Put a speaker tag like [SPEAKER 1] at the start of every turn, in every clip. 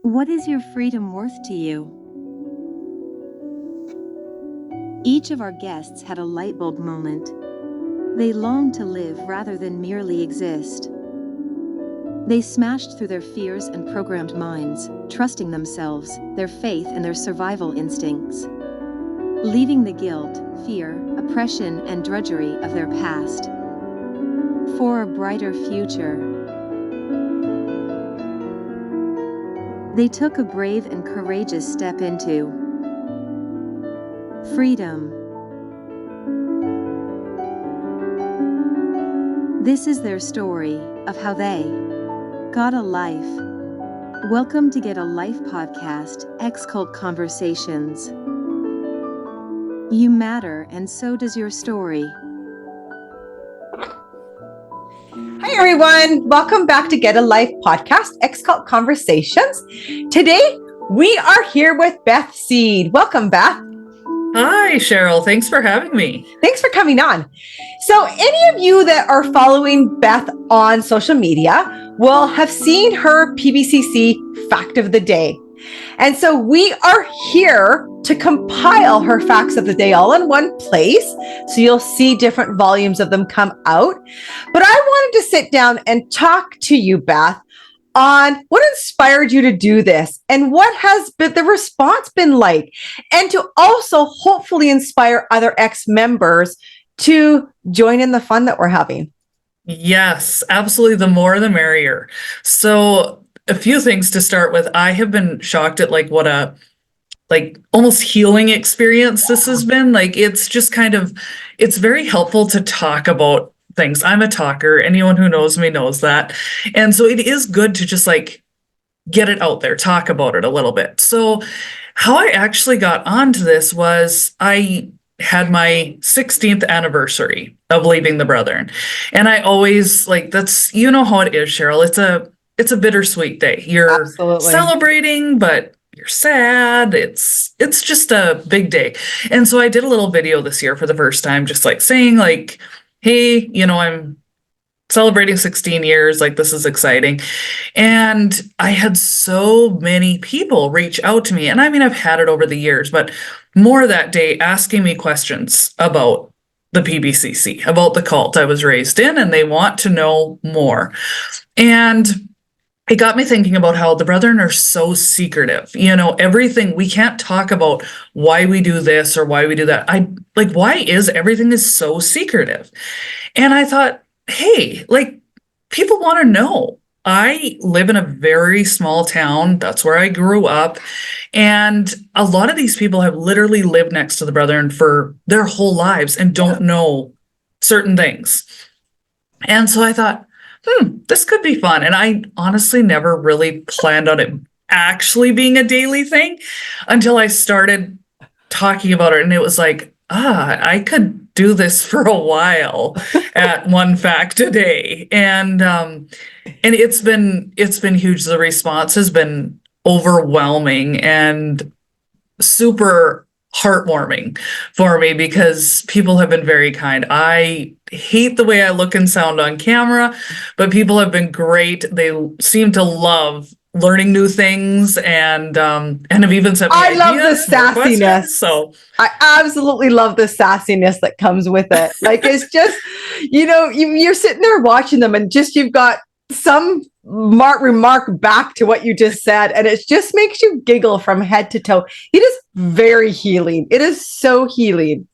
[SPEAKER 1] What is your freedom worth to you? Each of our guests had a light bulb moment. They longed to live rather than merely exist. They smashed through their fears and programmed minds, trusting themselves, their faith, and their survival instincts, leaving the guilt, fear, oppression, and drudgery of their past for a brighter future. They took a brave and courageous step into freedom. This is their story of how they got a life. Welcome to Get a Life podcast, X-Cult Conversations. You matter, and so does your story.
[SPEAKER 2] Hi, everyone. Welcome back to Get a Life podcast, X-Cult Conversations. Today, we are here with Beth Seed. Welcome, Beth.
[SPEAKER 3] Hi, Cheryl. Thanks for having me.
[SPEAKER 2] Thanks for coming on. So any of you that are following Beth on social media will have seen her PBCC fact of the day. And so we are here to compile her facts of the day all in one place. So you'll see different volumes of them come out. But I wanted to sit down and talk to you, Beth, on what inspired you to do this and what has been the response been like, and to also hopefully inspire other ex-members to join in the fun that we're having.
[SPEAKER 3] Yes, absolutely. The more, the merrier. So a few things to start with. I have been shocked at what a almost healing experience this has been. It's just it's very helpful to talk about things. I'm a talker. Anyone who knows me knows that. And so it is good to just get it out there, talk about it a little bit. So how I actually got onto this was I had my 16th anniversary of leaving the Brethren. And I always that's, you know how it is, Cheryl. It's a bittersweet day. You're
[SPEAKER 2] Absolutely
[SPEAKER 3] celebrating, but you're sad. It's just a big day. And so I did a little video this year for the first time, just saying hey, I'm celebrating 16 years. This is exciting. And I had so many people reach out to me. And I mean, I've had it over the years, but more that day asking me questions about the PBCC, about the cult I was raised in, and they want to know more. And it got me thinking about how the Brethren are so secretive. Everything, we can't talk about why we do this or why we do that. Why is everything is so secretive? And I thought, hey, people want to know. I live in a very small town. That's where I grew up. And a lot of these people have literally lived next to the Brethren for their whole lives and don't know certain things. And so I thought, this could be fun. And I honestly never really planned on it actually being a daily thing until I started talking about it. And it was I could do this for a while at one fact a day. And it's been huge. The response has been overwhelming and super heartwarming for me because people have been very kind. I hate the way I look and sound on camera, but people have been great. They seem to love learning new things and have even sent me
[SPEAKER 2] I love
[SPEAKER 3] ideas,
[SPEAKER 2] the sassiness.
[SPEAKER 3] So
[SPEAKER 2] I absolutely love the sassiness that comes with it. It's just, you're sitting there watching them and just you've got some remark back to what you just said, and it just makes you giggle from head to toe. It is very healing. It is so healing.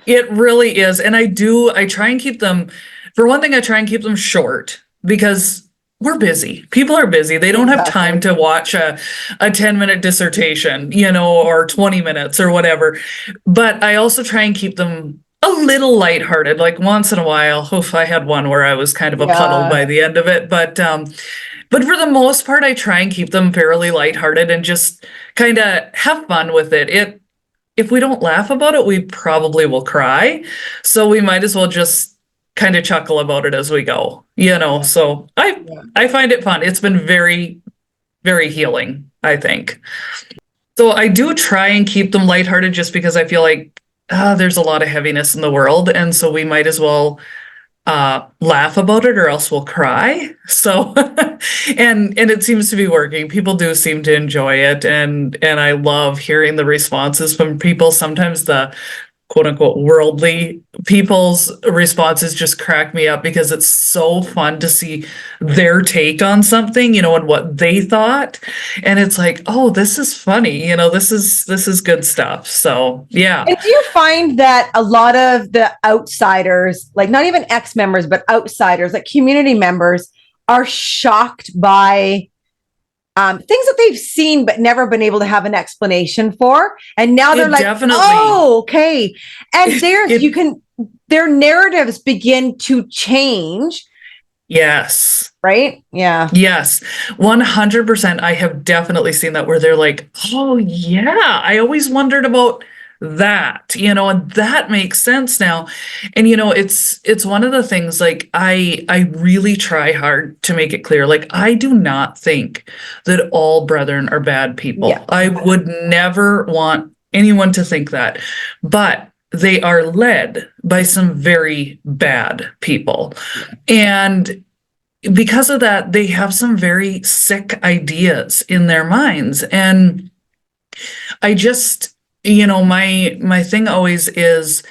[SPEAKER 3] It really is. And I try and keep them, for one thing, I try and keep them short because we're busy. People are busy. They don't have time to watch a 10-minute dissertation, or 20 minutes or whatever. But I also try and keep them a little lighthearted. Once in a while, I had one where I was kind of a puddle by the end of it. But for the most part, I try and keep them fairly lighthearted and just kind of have fun with it. If we don't laugh about it, we probably will cry. So we might as well just kind of chuckle about it as we go, So I find it fun. It's been very, very healing, I think. So I do try and keep them lighthearted just because I feel there's a lot of heaviness in the world. And so we might as well laugh about it or else we'll cry. So, and it seems to be working. People do seem to enjoy it, and I love hearing the responses from people. Sometimes the quote unquote worldly people's responses just crack me up because it's so fun to see their take on something, and what they thought. And it's like, oh, this is funny, this is good stuff. So yeah.
[SPEAKER 2] And do you find that a lot of the outsiders, like not even ex-members, but outsiders, like community members, are shocked by things that they've seen but never been able to have an explanation for, and now they're like,
[SPEAKER 3] definitely.
[SPEAKER 2] oh, okay. And their narratives begin to change.
[SPEAKER 3] Yes.
[SPEAKER 2] Right? Yeah.
[SPEAKER 3] Yes. 100%. I have definitely seen that where they're like, oh yeah, I always wondered about that, and that makes sense now. And it's one of the things, like I really try hard to make it clear, like I do not think that all brethren are bad people.
[SPEAKER 2] Yeah.
[SPEAKER 3] I would never want anyone to think that, but they are led by some very bad people. And because of that, they have some very sick ideas in their minds. And I just, my thing always is,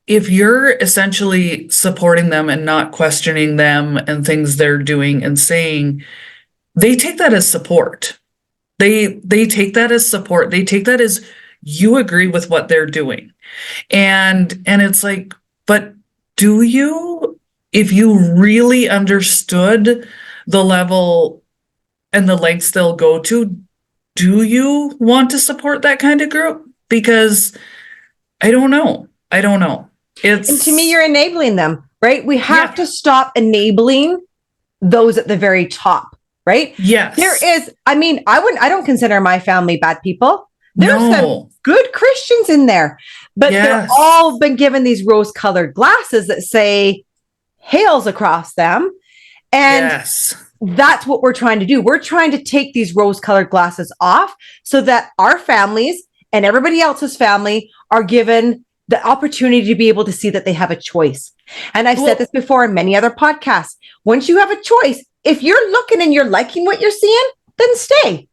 [SPEAKER 3] if you're essentially supporting them and not questioning them and things they're doing and saying, they take that as support. They take that as support. They take that as you agree with what they're doing. And it's like, but do you? If you really understood the level and the lengths they'll go to, do you want to support that kind of group? Because I don't know. And
[SPEAKER 2] to me, you're enabling them, right? We have to stop enabling those at the very top, right?
[SPEAKER 3] Yes.
[SPEAKER 2] There is, I don't consider my family bad people. There's some good Christians in there, but they're all been given these rose-colored glasses that say hails across them. And that's what we're trying to do. We're trying to take these rose-colored glasses off so that our families and everybody else's family are given the opportunity to be able to see that they have a choice. And I've said this before in many other podcasts. Once you have a choice, if you're looking and you're liking what you're seeing, then stay.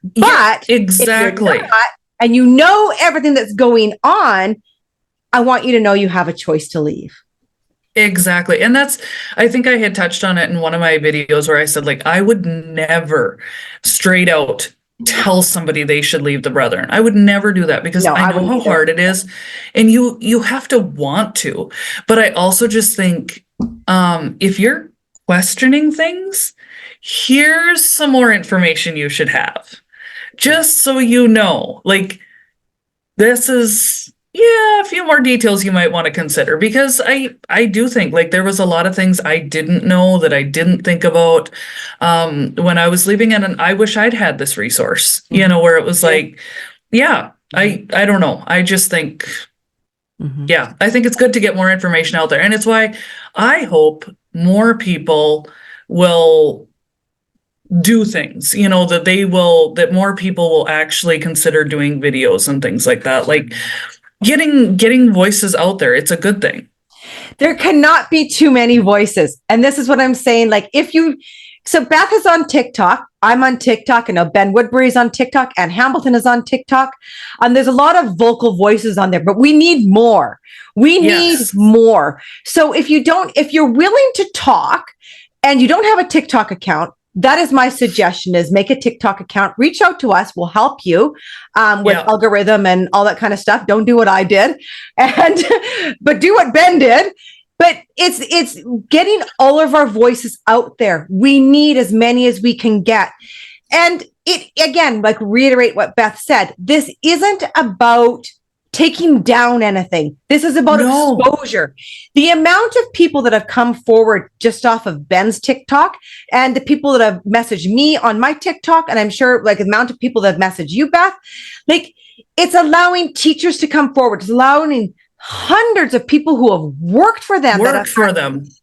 [SPEAKER 2] But
[SPEAKER 3] exactly.
[SPEAKER 2] If you're not, and you know everything that's going on, I want you to know you have a choice to leave.
[SPEAKER 3] Exactly. And I think I had touched on it in one of my videos where I said, like, I would never straight out tell somebody they should leave the brethren. I would never do that because I know how hard it is. And you have to want to. But I also just think, if you're questioning things, here's some more information you should have. Just so you know, like, this is, a few more details you might want to consider, because I do think, like, there was a lot of things I didn't know that I didn't think about when I was leaving, and I wish I'd had this resource, where it was like, I don't know. I just think, I think it's good to get more information out there. And it's why I hope more people will do things, that more people will actually consider doing videos and things like that. Like, getting voices out there, it's a good thing.
[SPEAKER 2] There cannot be too many voices. And this is what I'm saying. Like, so Beth is on TikTok. I'm on TikTok. And now Ben Woodbury is on TikTok. And Hamilton is on TikTok. And there's a lot of vocal voices on there, but we need more. We need more. So if you're willing to talk and you don't have a TikTok account, that is my suggestion, is make a TikTok account, reach out to us. We'll help you with algorithm and all that kind of stuff. Don't do what I did, but do what Ben did. But it's getting all of our voices out there. We need as many as we can get. And it, again, like, reiterate what Beth said, this isn't about taking down anything. This is about exposure. The amount of people that have come forward just off of Ben's TikTok, and the people that have messaged me on my TikTok, and I'm sure, like, the amount of people that have messaged you, Beth, like, it's allowing teachers to come forward. It's allowing hundreds of people who have worked for them.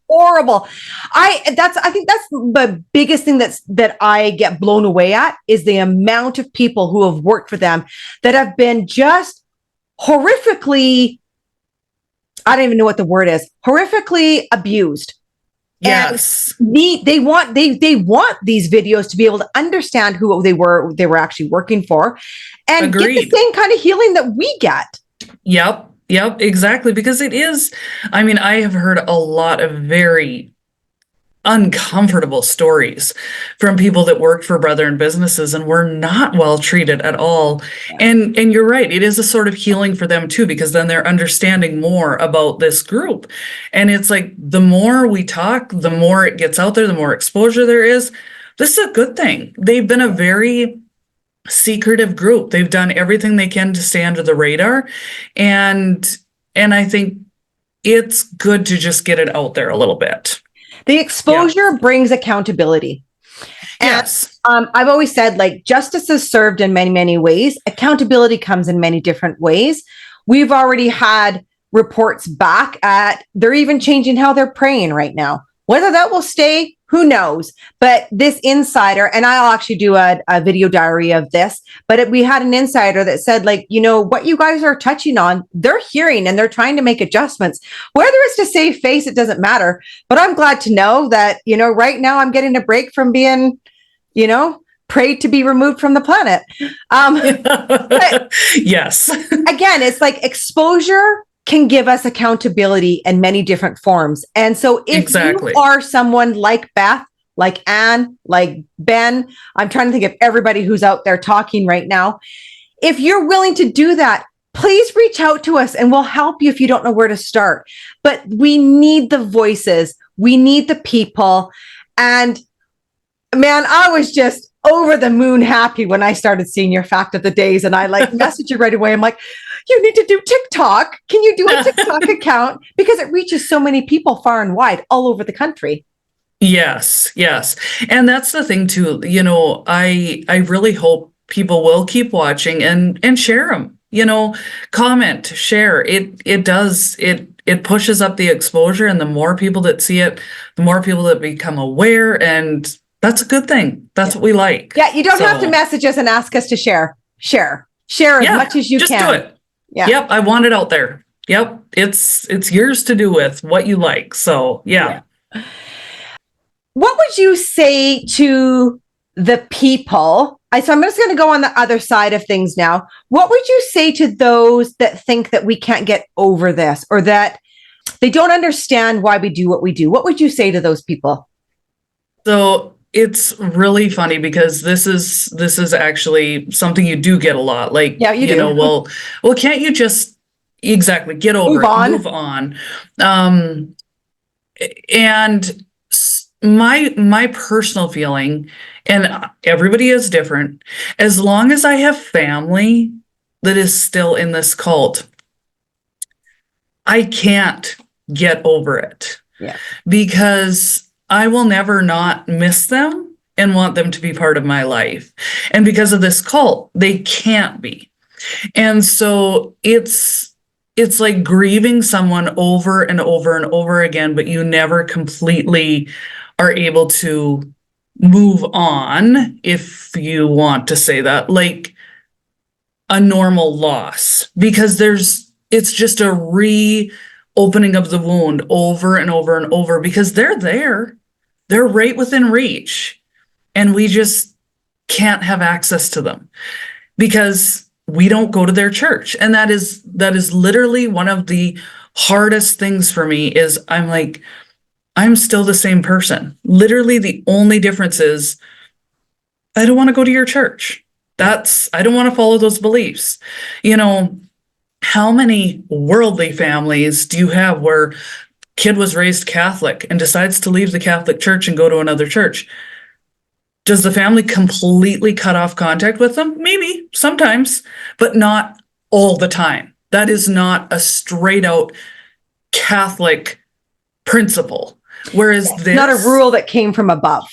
[SPEAKER 2] Horrible. I think that's the biggest thing that I get blown away at, is the amount of people who have worked for them that have been just horrifically I don't even know what the word is, horrifically abused.
[SPEAKER 3] Yes.
[SPEAKER 2] And they want these videos to be able to understand who they were actually working for, and
[SPEAKER 3] Agreed.
[SPEAKER 2] get the same kind of healing that we get.
[SPEAKER 3] Yep, exactly. Because it is, I mean, I have heard a lot of very uncomfortable stories from people that worked for Brethren businesses and were not well treated at all. And you're right, it is a sort of healing for them too, because then they're understanding more about this group. And it's like, the more we talk, the more it gets out there, the more exposure there is. This is a good thing. They've been a very secretive group. They've done everything they can to stay under the radar. And I think it's good to just get it out there a little bit.
[SPEAKER 2] The exposure brings accountability.
[SPEAKER 3] Yes.
[SPEAKER 2] And I've always said, like, justice is served in many, many ways. Accountability comes in many different ways. We've already had reports back at, they're even changing how they're praying right now. Whether that will stay, who knows? But this insider, and I'll actually do a video diary of this, but we had an insider that said, like, you know, what you guys are touching on, they're hearing and they're trying to make adjustments. Whether it's to save face, it doesn't matter. But I'm glad to know that, you know, right now I'm getting a break from being, you know, prayed to be removed from the planet.
[SPEAKER 3] Yes.
[SPEAKER 2] Again, it's like exposure can give us accountability in many different forms. And so if you are someone like Beth, like Anne, like Ben, I'm trying to think of everybody who's out there talking right now. If you're willing to do that, please reach out to us and we'll help you if you don't know where to start. But we need the voices. We need the people. And man, I was just over the moon happy when I started seeing your fact of the days, and I like messaged you right away. I'm like, you need to do TikTok. Can you do a TikTok account? Because it reaches so many people far and wide all over the country.
[SPEAKER 3] Yes. And that's the thing too. You know, I really hope people will keep watching and share them, you know, comment, share. It pushes up the exposure, and the more people that see it, the more people that become aware, and that's a good thing. That's what we like.
[SPEAKER 2] Yeah, you don't have to message us and ask us to share. Share as much as you can.
[SPEAKER 3] Just do it. Yeah. Yep, I want it out there. Yep, it's yours to do with what you like. So, yeah.
[SPEAKER 2] What would you say to the people? So I'm just going to go on the other side of things now. What would you say to those that think that we can't get over this, or that they don't understand why we do what we do? What would you say to those people?
[SPEAKER 3] So it's really funny, because this is actually something you do get a lot. Like, you know, well, can't you just get over it, move on? And my personal feeling, and everybody is different, as long as I have family that is still in this cult, I can't get over it. Yeah. Because I will never not miss them and want them to be part of my life. And because of this cult, they can't be. And so it's like grieving someone over and over and over again, but you never completely are able to move on, if you want to say that, like a normal loss, because it's just a reopening of the wound over and over and over, because they're there. They're right within reach, and we just can't have access to them because we don't go to their church. And that is literally one of the hardest things for me. Is I'm like, I'm still the same person. Literally the only difference is I don't want to go to your church. I don't want to follow those beliefs. You know, how many worldly families do you have where kid was raised Catholic and decides to leave the Catholic Church and go to another church? Does the family completely cut off contact with them? Maybe, sometimes, but not all the time. That is not a straight out Catholic principle. Whereas this,
[SPEAKER 2] not a rule that came from above.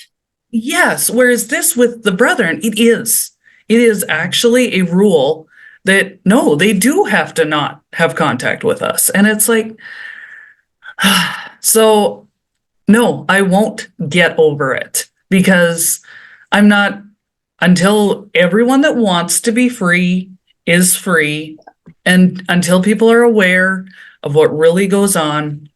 [SPEAKER 3] Yes. Whereas this with the Brethren, it is actually a rule that, no, they do have to not have contact with us. And it's like, so no, I won't get over it, because I'm not, until everyone that wants to be free is free, And until people are aware of what really goes on,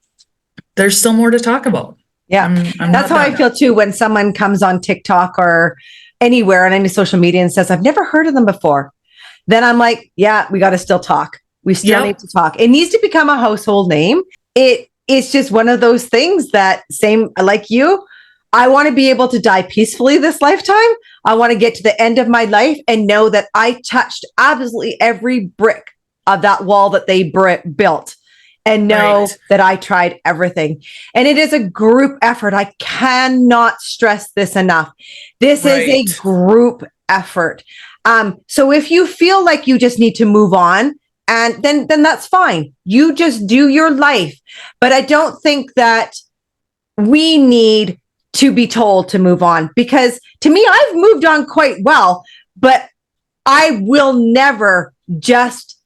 [SPEAKER 3] there's still more to talk about.
[SPEAKER 2] Yeah. That's how I feel too when someone comes on TikTok or anywhere on any social media and says, I've never heard of them before. Then I'm like, yeah, we got to still talk. We still need to talk. It needs to become a household name. It's just one of those things that, same like you, I want to be able to die peacefully this lifetime. I want to get to the end of my life and know that I touched absolutely every brick of that wall that they built, and know that I tried everything. And it is a group effort. I cannot stress this enough. This is a group effort. So if you feel like you just need to move on, and then that's fine. You just do your life. But I don't think that we need to be told to move on, because to me, I've moved on quite well, but I will never just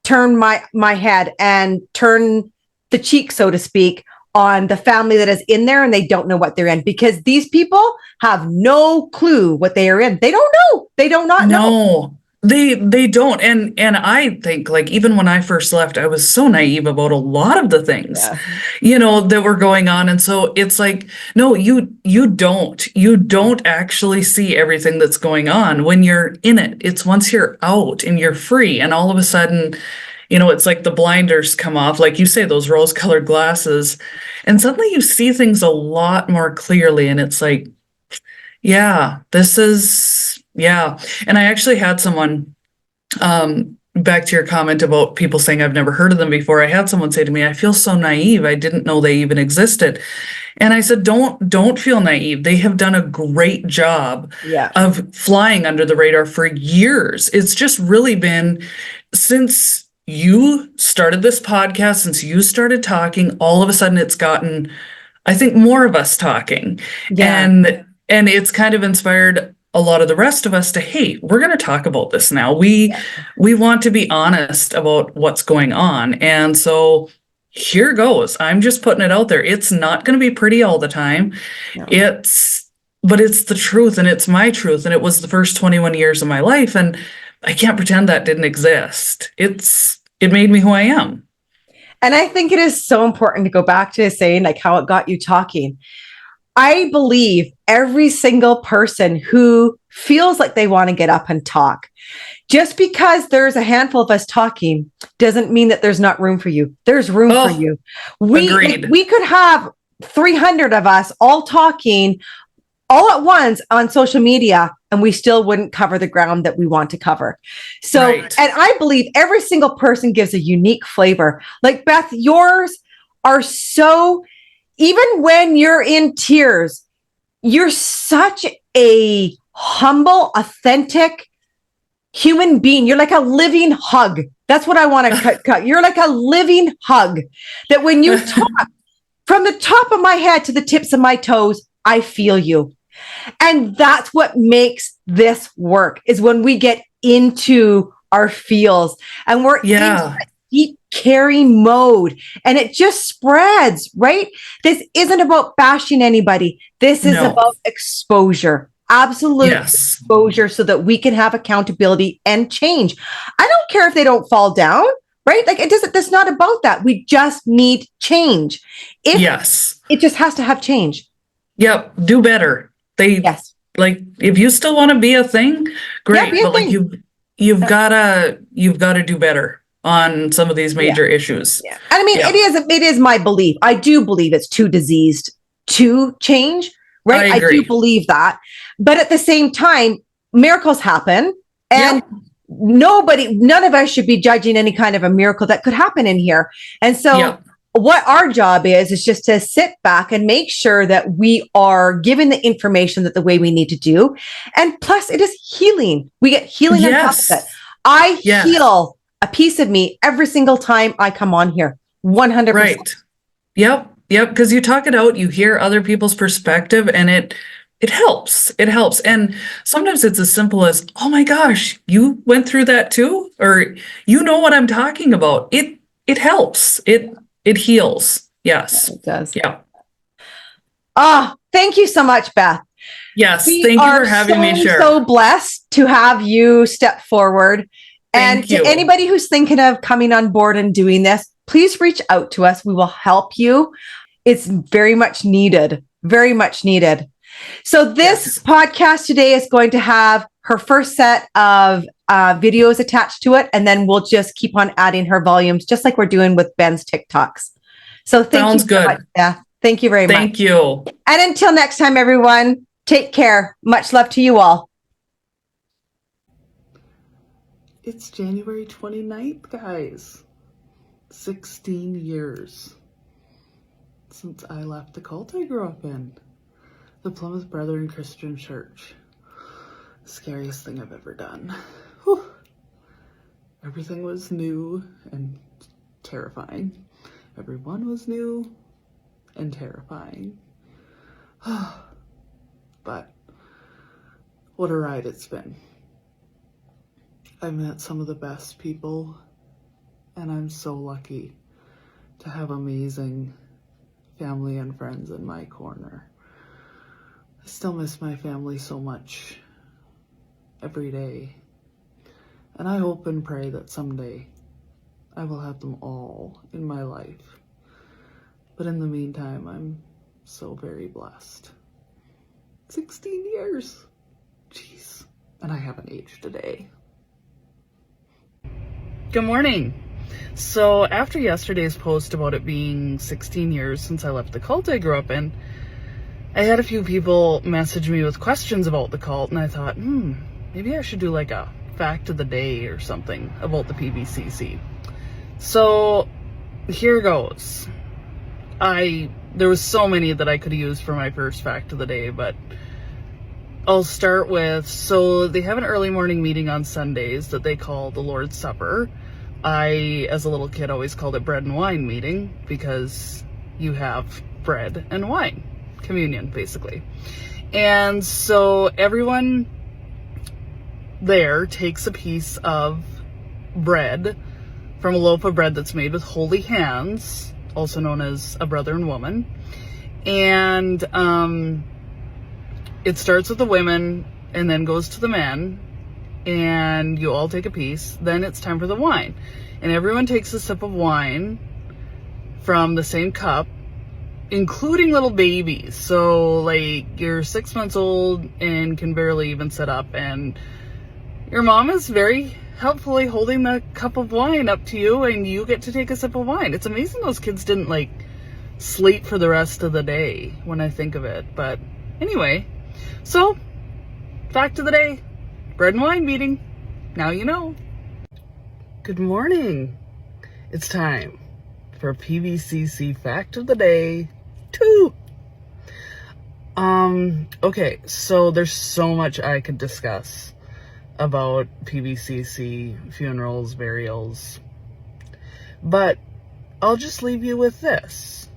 [SPEAKER 2] turn my head and turn the cheek, so to speak, on the family that is in there and they don't know what they're in, because these people have no clue what they are in. They don't know. They do not know.
[SPEAKER 3] No, they don't. And I think, like, even when I first left, I was so naive about a lot of the things, that were going on. And so it's like, no, you don't actually see everything that's going on when you're in it. It's once you're out and you're free, and all of a sudden, it's like the blinders come off, like you say, those rose-colored glasses, and suddenly you see things a lot more clearly. And it's like, yeah, this is, yeah. And I actually had someone, back to your comment about people saying I've never heard of them before. I had someone say to me, I feel so naive. I didn't know they even existed. And I said, don't feel naive. They have done a great job of flying under the radar for years. It's just really been since you started this podcast, since you started talking, all of a sudden it's gotten, I think, more of us talking. And it's kind of inspired a lot of the rest of us to, hey, we're going to talk about this now. We want to be honest about what's going on. And so here goes. I'm just putting it out there. It's not going to be pretty all the time. But it's the truth, and it's my truth. And it was the first 21 years of my life. And I can't pretend that didn't exist. It made me who I am.
[SPEAKER 2] And I think it is so important to go back to saying, like, how it got you talking. I believe every single person who feels like they want to get up and talk, just because there's a handful of us talking doesn't mean that there's not room for you. There's room for you. We could have 300 of us all talking all at once on social media, and we still wouldn't cover the ground that we want to cover. So, and I believe every single person gives a unique flavor. Like, Beth, yours are so, even when you're in tears, you're such a humble, authentic human being. You're like a living hug. That's what I want to cut. You're like a living hug that when you talk, from the top of my head to the tips of my toes, I feel you. And that's what makes this work, is when we get into our feels and we're in that deep caring mode, and it just spreads, right? This isn't about bashing anybody. This is about exposure, absolute exposure, so that we can have accountability and change. I don't care if they don't fall down, right? Like, it's not about that. We just need change. It just has to have change.
[SPEAKER 3] Yep. Do better. Like, if you still want to be a thing, great. But like, you've gotta do better on some of these major issues.
[SPEAKER 2] And I mean, it is my belief. I do believe it's too diseased to change, right? I do believe that. But at the same time, miracles happen, and none of us should be judging any kind of a miracle that could happen in here. And so what our job is just to sit back and make sure that we are given the information that the way we need to do. And plus, it is healing. We get healing on top of it. I heal a piece of me every single time I come on here. 100%.
[SPEAKER 3] Right. Yep. Because you talk it out, you hear other people's perspective, and it helps. It helps. And sometimes it's as simple as, oh my gosh, you went through that too? Or you know what I'm talking about. It helps. It heals. Yes.
[SPEAKER 2] It does.
[SPEAKER 3] Yeah.
[SPEAKER 2] Thank you so much, Beth.
[SPEAKER 3] Yes. Thank you for having me, Cheryl.
[SPEAKER 2] So blessed to have you step forward And
[SPEAKER 3] Thank you.
[SPEAKER 2] to anybody who's thinking of coming on board and doing this, please reach out to us. We will help you. It's very much needed, very much needed. So this podcast today is going to have her first set of videos attached to it, and then we'll just keep on adding her volumes, just like we're doing with Ben's TikToks. So thank you so much, Beth. Thank you very much.
[SPEAKER 3] Thank you.
[SPEAKER 2] And until next time, everyone, take care. Much love to you all.
[SPEAKER 4] It's January 29th, guys. 16 years since I left the cult I grew up in, the Plymouth Brethren Christian Church. Scariest thing I've ever done. Whew. Everything was new and terrifying. Everyone was new and terrifying. But what a ride it's been. I've met some of the best people, and I'm so lucky to have amazing family and friends in my corner. I still miss my family so much every day, and I hope and pray that someday I will have them all in my life. But in the meantime, I'm so very blessed. 16 years. Jeez. And I haven't aged a day. Good morning. So after yesterday's post about it being 16 years since I left the cult I grew up in, I had a few people message me with questions about the cult, and I thought, maybe I should do like a fact of the day or something about the PBCC. So here goes. There was so many that I could have used for my first fact of the day, but I'll start with, so they have an early morning meeting on Sundays that they call the Lord's Supper. I, as a little kid, always called it bread and wine meeting because you have bread and wine, communion, basically. And so everyone there takes a piece of bread from a loaf of bread that's made with holy hands, also known as a brother and woman. And it starts with the women and then goes to the men, and you all take a piece. Then it's time for the wine, and everyone takes a sip of wine from the same cup, including little babies. So like you're 6 months old and can barely even sit up, and your mom is very helpfully holding the cup of wine up to you, and you get to take a sip of wine. It's amazing those kids didn't like sleep for the rest of the day when I think of it. But anyway, so fact of the day, bread and wine meeting. Now you know. Good morning. It's time for PBCC fact of the day 2. Okay, so there's so much I could discuss about PBCC, funerals, burials, but I'll just leave you with this.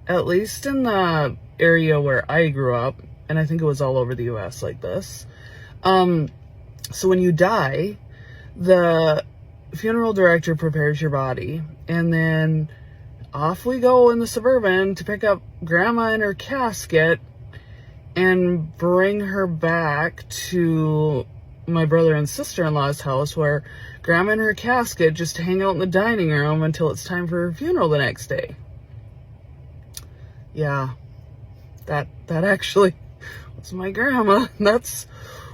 [SPEAKER 4] At least in the area where I grew up, and I think it was all over the US like this, so when you die, the funeral director prepares your body, and then off we go in the Suburban to pick up grandma in her casket and bring her back to my brother and sister-in-law's house, where grandma in her casket just hang out in the dining room until it's time for her funeral the next day. Yeah, that actually was my grandma. That's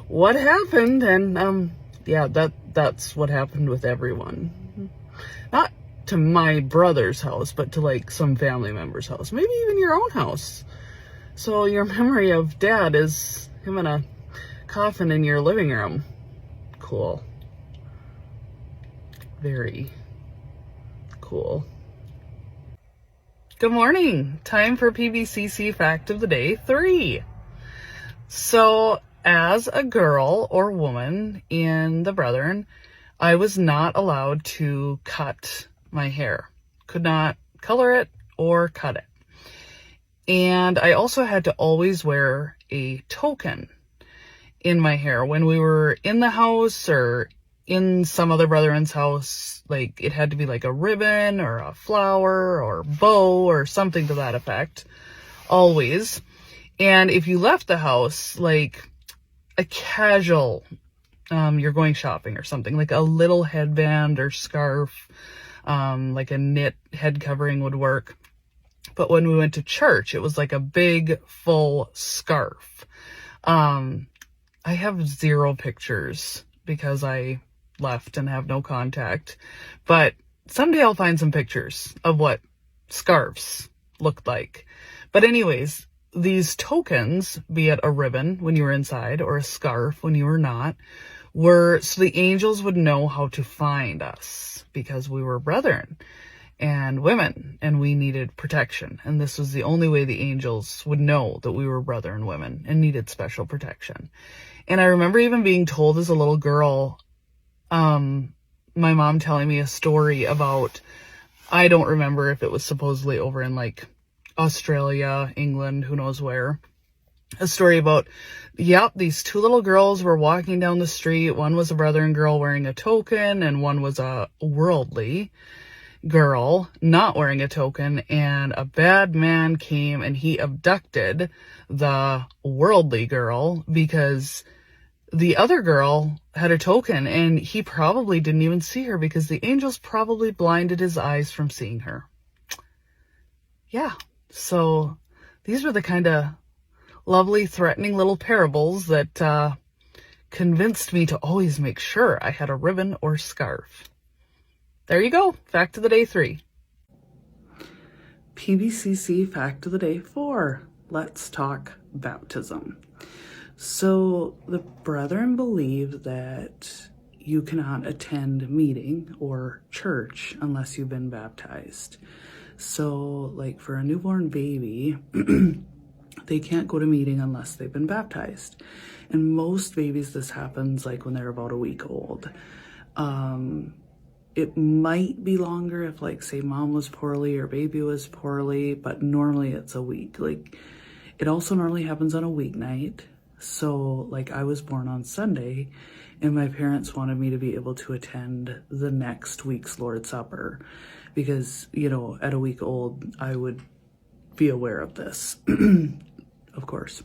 [SPEAKER 4] what happened. And yeah, that's what happened with everyone. Not to my brother's house, but to like some family member's house, maybe even your own house. So your memory of dad is him in a coffin in your living room. Cool. Very cool. Good morning. Time for PBCC Fact of the Day 3. So, as a girl or woman in the Brethren, I was not allowed to cut my hair. Could not color it or cut it. And I also had to always wear a token in my hair when we were in the house or in some other brethren's house. Like, it had to be like a ribbon or a flower or bow or something to that effect, always. And if you left the house, like a casual you're going shopping or something, like a little headband or scarf, like a knit head covering would work. But when we went to church, it was like a big full scarf. I have 0 pictures because I left and have no contact, but someday I'll find some pictures of what scarves looked like. But anyways, these tokens, be it a ribbon when you were inside or a scarf when you were not, were so the angels would know how to find us because we were brethren and women and we needed protection. And this was the only way the angels would know that we were brethren and women and needed special protection. And I remember even being told as a little girl, my mom telling me a story about, I don't remember if it was supposedly over in like Australia, England, who knows where, a story about, yep, these 2 little girls were walking down the street. One was a brethren girl wearing a token and one was a worldly girl not wearing a token, and a bad man came and he abducted the worldly girl because the other girl had a token and he probably didn't even see her because the angels probably blinded his eyes from seeing her. Yeah, so these were the kind of lovely, threatening little parables that convinced me to always make sure I had a ribbon or scarf. There you go. Fact of the day 3. PBCC fact of the day 4. Let's talk baptism. So the brethren believe that you cannot attend meeting or church unless you've been baptized. So like for a newborn baby, they can't go to meeting unless they've been baptized. And most babies, this happens like when they're about a week old. It might be longer if like say mom was poorly or baby was poorly, but normally it's a week. Like it also normally happens on a weeknight. So like I was born on Sunday and my parents wanted me to be able to attend the next week's Lord's Supper because, you know, at a week old, I would be aware of this, of course.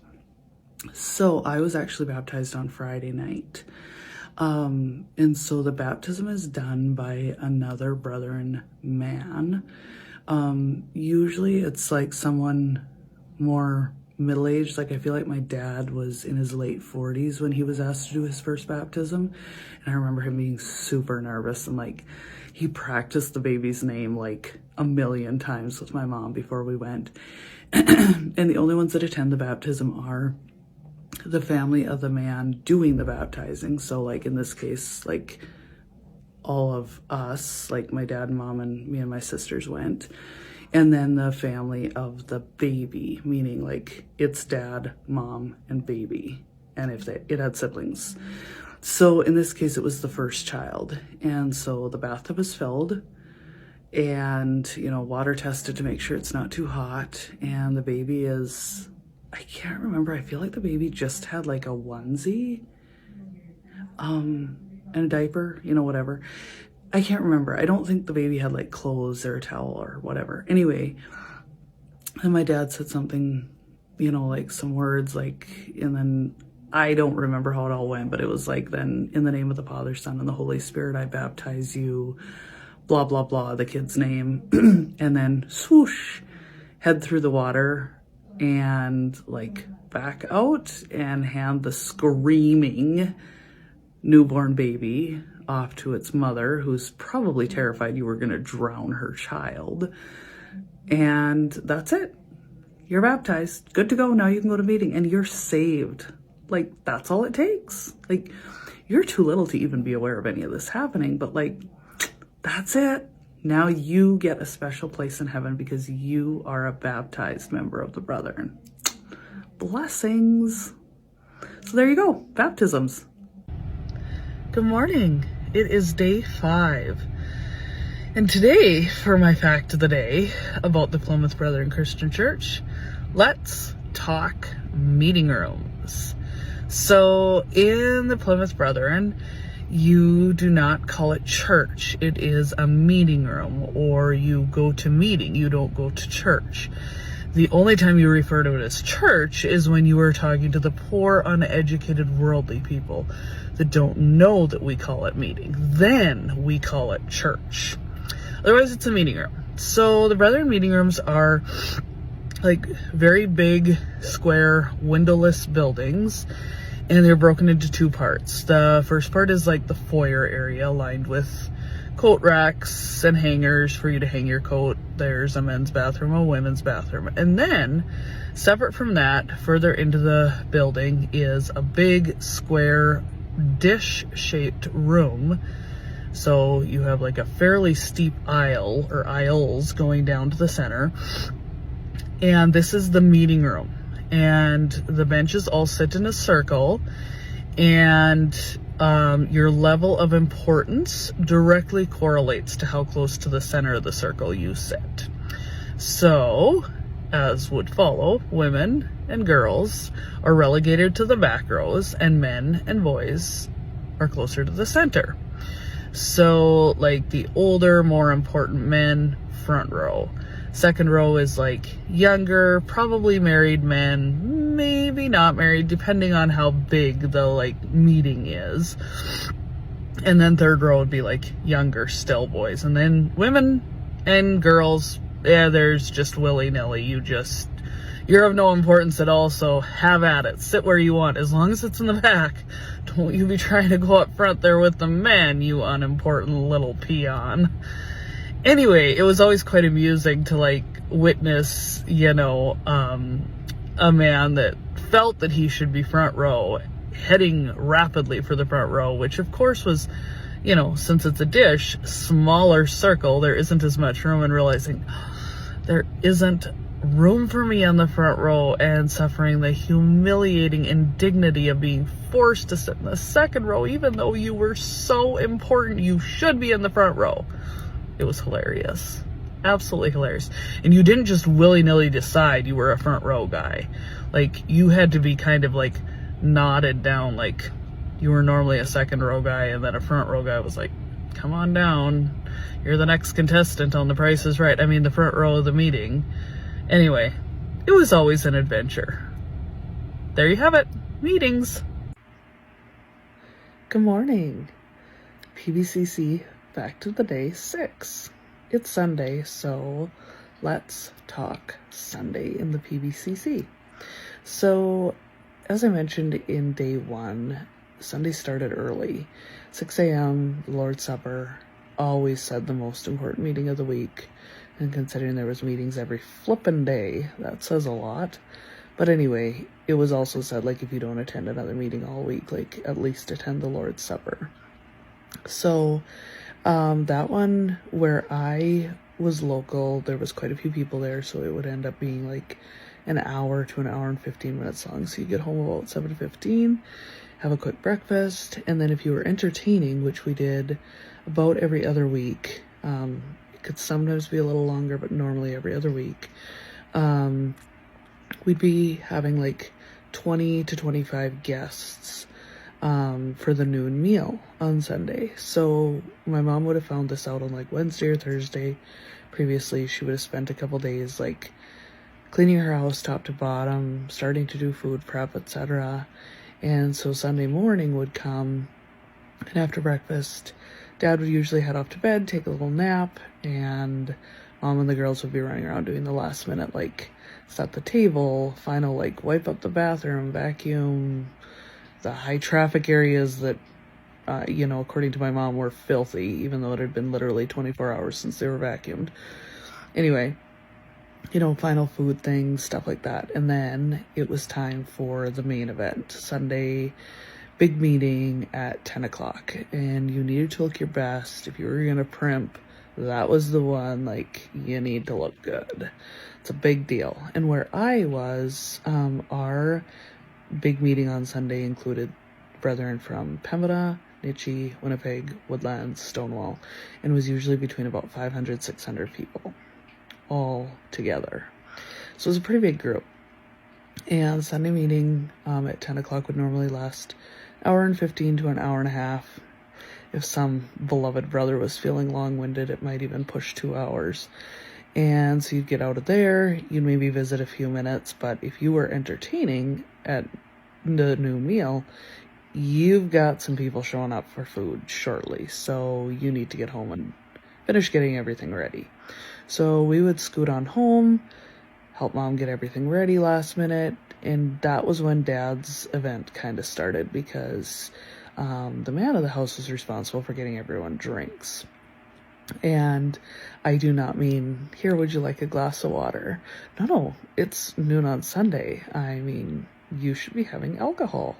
[SPEAKER 4] So I was actually baptized on Friday night. And so the baptism is done by another brethren man. Usually it's like someone more middle-aged. Like I feel like my dad was in his late 40s when he was asked to do his first baptism. And I remember him being super nervous and like he practiced the baby's name like a million times with my mom before we went. And the only ones that attend the baptism are the family of the man doing the baptizing. So like in this case, like all of us, like my dad and mom and me and my sisters went. And then the family of the baby, meaning like its dad, mom, and baby. And if it had siblings. So in this case, it was the first child. And so the bathtub is filled and, you know, water tested to make sure it's not too hot. And the baby is, I can't remember. I feel like the baby just had like a onesie, and a diaper, you know, whatever. I can't remember. I don't think the baby had like clothes or a towel or whatever. Anyway, and my dad said something, you know, like some words like, and then I don't remember how it all went, but it was like, then in the name of the Father, Son, and the Holy Spirit, I baptize you, blah, blah, blah, the kid's name. And then swoosh, head through the water and like back out and hand the screaming newborn baby off to its mother, who's probably terrified you were going to drown her child. And that's it. You're baptized. Good to go. Now you can go to meeting and you're saved. Like, that's all it takes. Like, you're too little to even be aware of any of this happening, but like, that's it. Now you get a special place in heaven because you are a baptized member of the brethren. Blessings. So there you go. Baptisms. Good morning. It is day 5. And today, for my fact of the day about the Plymouth Brethren Christian Church, let's talk meeting rooms. So in the Plymouth Brethren, you do not call it church. It is a meeting room, or you go to meeting. You don't go to church. The only time you refer to it as church is when you are talking to the poor, uneducated, worldly people. that don't know that we call it meeting. Then we call it church. Otherwise, it's a meeting room. So the Brethren meeting rooms are like very big, square, windowless buildings, and they're broken into two parts. The first part is like the foyer area lined with coat racks and hangers for you to hang your coat. There's a men's bathroom, a women's bathroom. And then separate from that, further into the building is a big square dish-shaped room. So you have like a fairly steep aisle or aisles going down to the center. And this is the meeting room. And the benches all sit in a circle, and your level of importance directly correlates to how close to the center of the circle you sit. So, as would follow, women and girls are relegated to the back rows, and men and boys are closer to the center. So, like the older, more important men, front row. Second row is like younger, probably married men, maybe not married, depending on how big the like meeting is. And then third row would be like younger still boys. And then women and girls, yeah, there's just willy-nilly. You're of no importance at all, so have at it. Sit where you want, as long as it's in the back. Don't you be trying to go up front there with the men, you unimportant little peon. Anyway, it was always quite amusing to like witness, a man that felt that he should be front row heading rapidly for the front row, which of course was, since it's a dish, smaller circle, there isn't as much room, and realizing there isn't room for me on the front row, and suffering the humiliating indignity of being forced to sit in the second row, even though you were so important, you should be in the front row. It was hilarious. Absolutely hilarious. And you didn't just willy-nilly decide you were a front row guy. Like, you had to be kind of like nodded down, like you were normally a second row guy, and then a front row guy was like, come on down, you're the next contestant on The Price is Right. I mean, the front row of the meeting. Anyway, it was always an adventure. There you have it. Meetings. Good morning. PBCC Fact of the Day 6. It's Sunday, so let's talk Sunday in the PBCC. So, as I mentioned in day 1, Sunday started early. 6 a.m., the Lord's Supper, always said the most important meeting of the week. And considering there was meetings every flippin' day, that says a lot. But anyway, it was also said, like, if you don't attend another meeting all week, like, at least attend the Lord's Supper. So, that one where I was local, there was quite a few people there, so it would end up being like an hour to an hour and 15 minutes long. So you get home about 7:15, have a quick breakfast, and then if you were entertaining, which we did about every other week, it could sometimes be a little longer, but normally every other week, we'd be having like 20 to 25 guests for the noon meal on Sunday. So my mom would have found this out on like Wednesday or Thursday. Previously, she would have spent a couple days like cleaning her house top to bottom, starting to do food prep, etc. And so Sunday morning would come, and after breakfast, Dad would usually head off to bed, take a little nap, and Mom and the girls would be running around doing the last minute, like, set the table, final, like, wipe up the bathroom, vacuum, the high traffic areas that, according to my mom, were filthy, even though it had been literally 24 hours since they were vacuumed. Anyway, final food things, stuff like that. And then it was time for the main event, Sunday, big meeting at 10 o'clock. And you needed to look your best. If you were going to primp, that was the one, like, you need to look good. It's a big deal. And where I was, our big meeting on Sunday included brethren from Pembina, Nichi, Winnipeg, Woodlands, Stonewall, and was usually between about 500, 600 people all together. So it was a pretty big group. And Sunday meeting at 10 o'clock would normally last an hour and 15 to an hour and a half. If some beloved brother was feeling long-winded, it might even push 2 hours. And so you'd get out of there, you'd maybe visit a few minutes, but if you were entertaining at the noon meal, you've got some people showing up for food shortly, so you need to get home and finish getting everything ready. So we would scoot on home, help Mom get everything ready last minute, and that was when Dad's event kind of started, because the man of the house was responsible for getting everyone drinks. And I do not mean, here, would you like a glass of water? No, it's noon on Sunday. I mean, you should be having alcohol.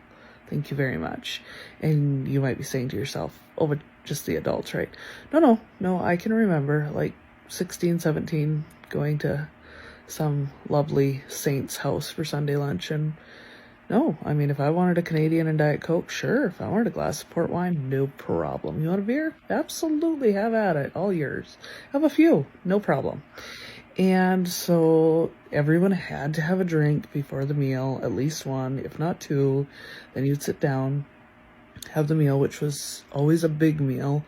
[SPEAKER 4] Thank you very much. And you might be saying to yourself, oh, but just the adults, right? No, I can remember like 16, 17, going to some lovely saint's house for Sunday lunch, and no, I mean, if I wanted a Canadian and Diet Coke, sure. If I wanted a glass of port wine, no problem. You want a beer? Absolutely, have at it, all yours. Have a few, no problem. And so everyone had to have a drink before the meal, at least one, if not two. Then you'd sit down, have the meal, which was always a big meal.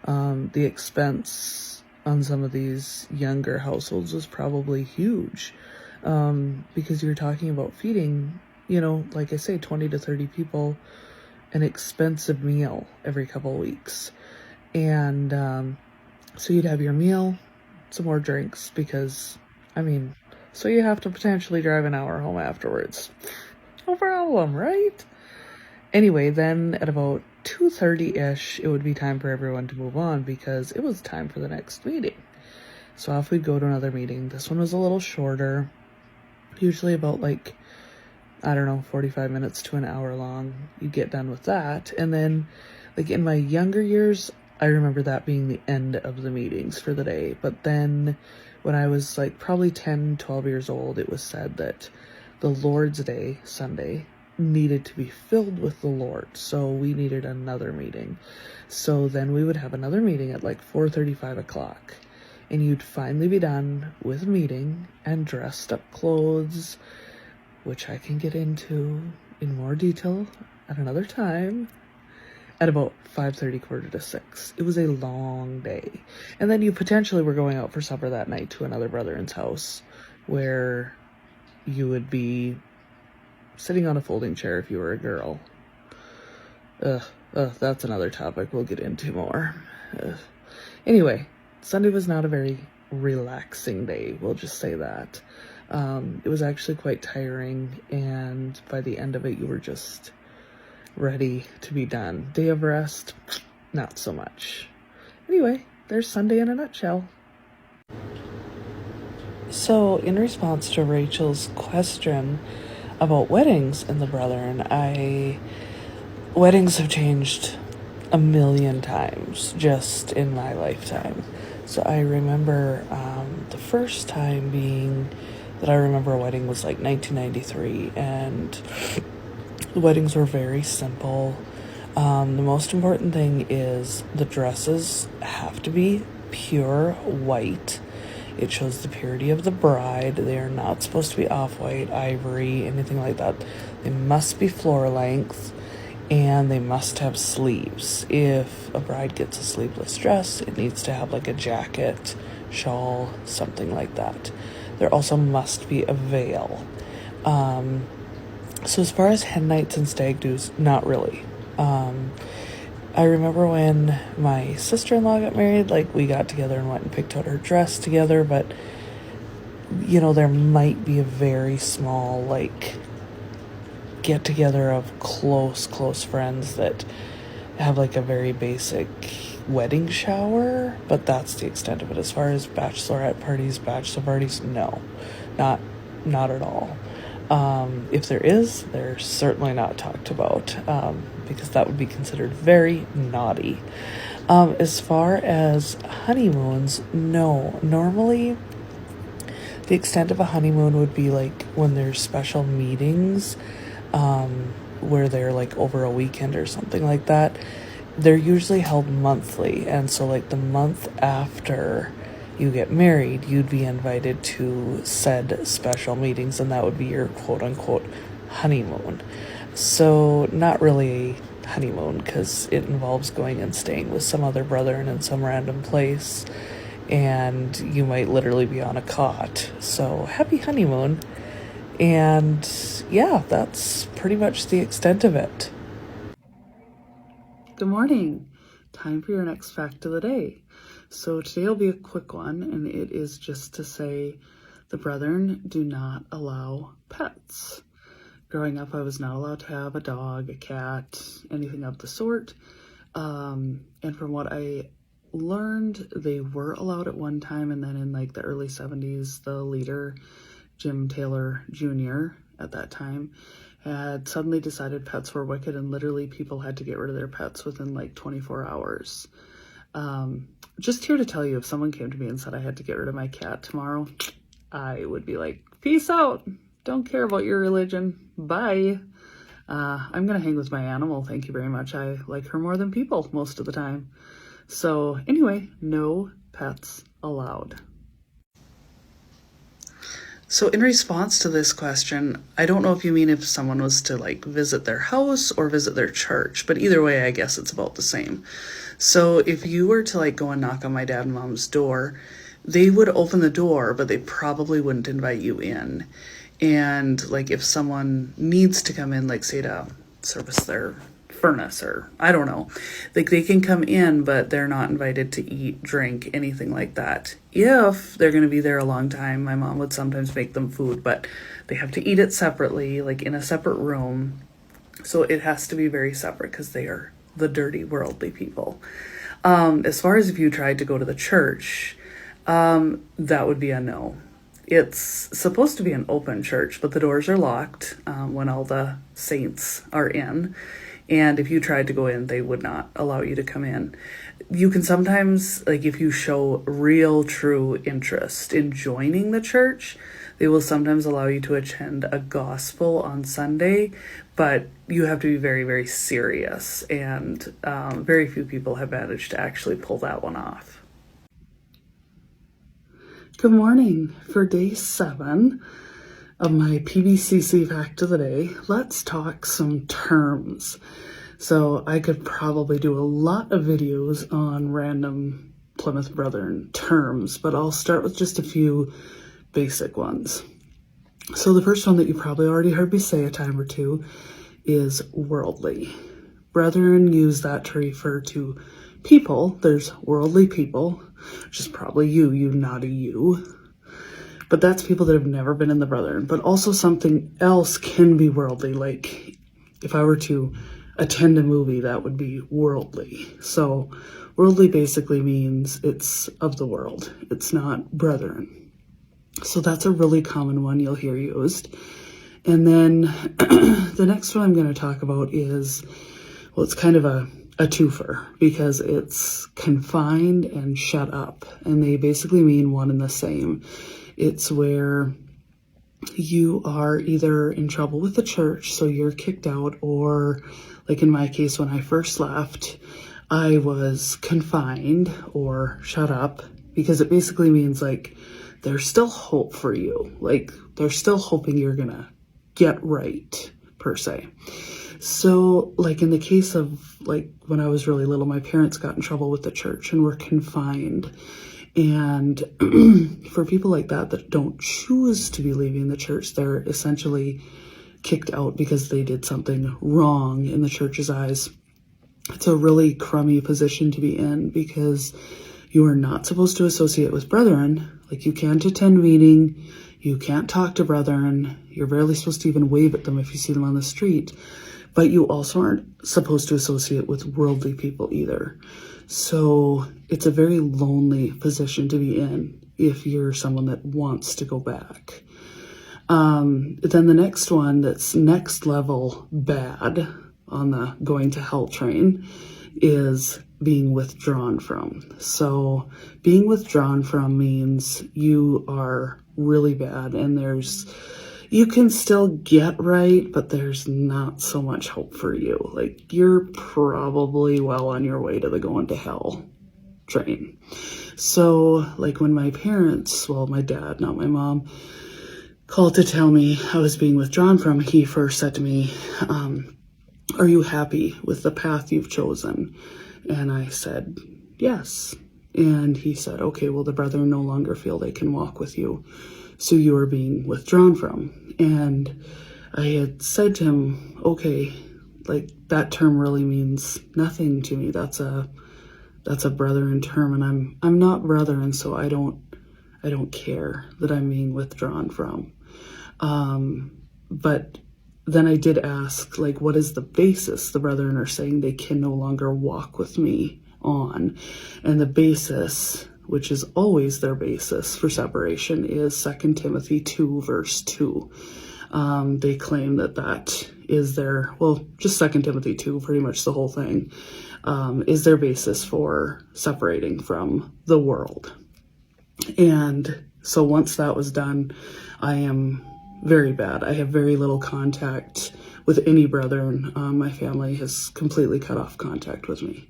[SPEAKER 4] The expense on some of these younger households was probably huge, because you're talking about feeding, like I say, 20 to 30 people, an expensive meal every couple of weeks. And so you'd have your meal, some more drinks, because, so you have to potentially drive an hour home afterwards. No problem, right? Anyway, then at about 2:30-ish, it would be time for everyone to move on, because it was time for the next meeting. So off we'd go to another meeting. This one was a little shorter, usually about 45 minutes to an hour long. You'd get done with that. And then, in my younger years, I remember that being the end of the meetings for the day. But then when I was probably 10, 12 years old, it was said that the Lord's Day, Sunday, needed to be filled with the Lord. So we needed another meeting. So then we would have another meeting at 4:30, 5 o'clock. And you'd finally be done with a meeting and dressed up clothes, which I can get into in more detail at another time, at about 5:30, 5:45. It was a long day. And then you potentially were going out for supper that night to another brother's house, where you would be sitting on a folding chair if you were a girl. That's another topic we'll get into more. Anyway, Sunday was not a very relaxing day, we'll just say that. It was actually quite tiring, and by the end of it, you were just ready to be done. Day of rest, not so much. Anyway, there's Sunday in a nutshell. So, in response to Rachel's question about weddings in the Brethren, weddings have changed a million times just in my lifetime. So I remember the first time that I remember a wedding was 1993, and the weddings were very simple. The most important thing is the dresses have to be pure white. It shows the purity of the bride. They are not supposed to be off-white, ivory, anything like that. They must be floor length, and they must have sleeves. If a bride gets a sleeveless dress, it needs to have a jacket, shawl, something like that. There also must be a veil. So as far as hen nights and stag do's, not really. I remember when my sister-in-law got married, we got together and went and picked out her dress together, but, there might be a very small, get-together of close friends that have, a very basic wedding shower, but that's the extent of it. As far as bachelorette parties, bachelor parties, no, not at all. If there is, they're certainly not talked about, because that would be considered very naughty. As far as honeymoons, no. Normally, the extent of a honeymoon would be when there's special meetings, where they're over a weekend or something like that. They're usually held monthly, and so the month after you get married, you'd be invited to said special meetings, and that would be your quote-unquote honeymoon. So not really a honeymoon, because it involves going and staying with some other brethren in some random place, and you might literally be on a cot. So happy honeymoon. And yeah, that's pretty much the extent of it. Good morning. Time for your next fact of the day. So today will be a quick one, and it is just to say the Brethren do not allow pets. Growing up, I was not allowed to have a dog, a cat, anything of the sort. And from what I learned, they were allowed at one time, and then in like the early 70s, the leader, Jim Taylor Jr., at that time, had suddenly decided pets were wicked, and literally people had to get rid of their pets within like 24 hours. Just here to tell you, if someone came to me and said I had to get rid of my cat tomorrow, I would be like, peace out. Don't care about your religion. Bye. I'm going to hang with my animal. Thank you very much. I like her more than people most of the time. So anyway, no pets allowed. So in response to this question, I don't know if you mean if someone was to like visit their house or visit their church, but either way, I guess it's about the same. So if you were to like go and knock on my dad and mom's door, they would open the door, but they probably wouldn't invite you in. And like if someone needs to come in, like say to service their furnace or I don't know, like they can come in, but they're not invited to eat, drink, anything like that. If they're going to be there a long time, my mom would sometimes make them food, but they have to eat it separately, like in a separate room. So it has to be very separate because they are the dirty, worldly people. As far as if you tried to go to the church, that would be a no. It's supposed to be an open church, but the doors are locked when all the saints are in. And if you tried to go in, they would not allow you to come in. You can sometimes, like if you show real true interest in joining the church, they will sometimes allow you to attend a gospel on Sunday, but you have to be very, very serious. And very few people have managed to actually pull that one off. Good morning. For day 7 of my PBCC fact of the day, let's talk some terms. So I could probably do a lot of videos on random Plymouth Brethren terms, but I'll start with just a few basic ones. So the first one that you probably already heard me say a time or two is worldly. Brethren use that to refer to people. There's worldly people, which is probably you naughty you. But that's people that have never been in the Brethren. But also something else can be worldly. Like if I were to attend a movie, that would be worldly. So worldly basically means it's of the world. It's not Brethren. So that's a really common one you'll hear used. And then the next one I'm going to talk about is, well, it's kind of a twofer because it's confined and shut up. And they basically mean one and the same. It's where you are either in trouble with the church, so you're kicked out, or like in my case, when I first left, I was confined or shut up because it basically means like there's still hope for you. Like they're still hoping you're going to get right, per se. So like in the case of like when I was really little, my parents got in trouble with the church and were confined. And for people like that don't choose to be leaving the church, they're essentially kicked out because they did something wrong in the church's eyes. It's a really crummy position to be in because you are not supposed to associate with brethren. Like you can't attend meeting, you can't talk to brethren, you're barely supposed to even wave at them if you see them on the street. But you also aren't supposed to associate with worldly people either. So it's a very lonely position to be in if you're someone that wants to go back. Then the next one that's next level bad on the going to hell train is being withdrawn from. So being withdrawn from means you are really bad and you can still get right, but there's not so much hope for you. Like you're probably well on your way to the going to hell train. So like when my parents, well, my dad, not my mom, called to tell me I was being withdrawn from, he first said to me, are you happy with the path you've chosen? And I said, yes. And he said, okay, well, the brethren no longer feel they can walk with you, so you are being withdrawn from. And I had said to him, okay, like that term really means nothing to me. That's a brethren term, and I'm not brethren, so I don't care that I'm being withdrawn from. But then I did ask, like, what is the basis the brethren are saying they can no longer walk with me on? And the basis, which is always their basis for separation, is 2 Timothy 2 verse 2. They claim that is their, well, just 2 Timothy 2, pretty much the whole thing, is their basis for separating from the world. And so once that was done, I am very bad. I have very little contact with any brethren. My family has completely cut off contact with me.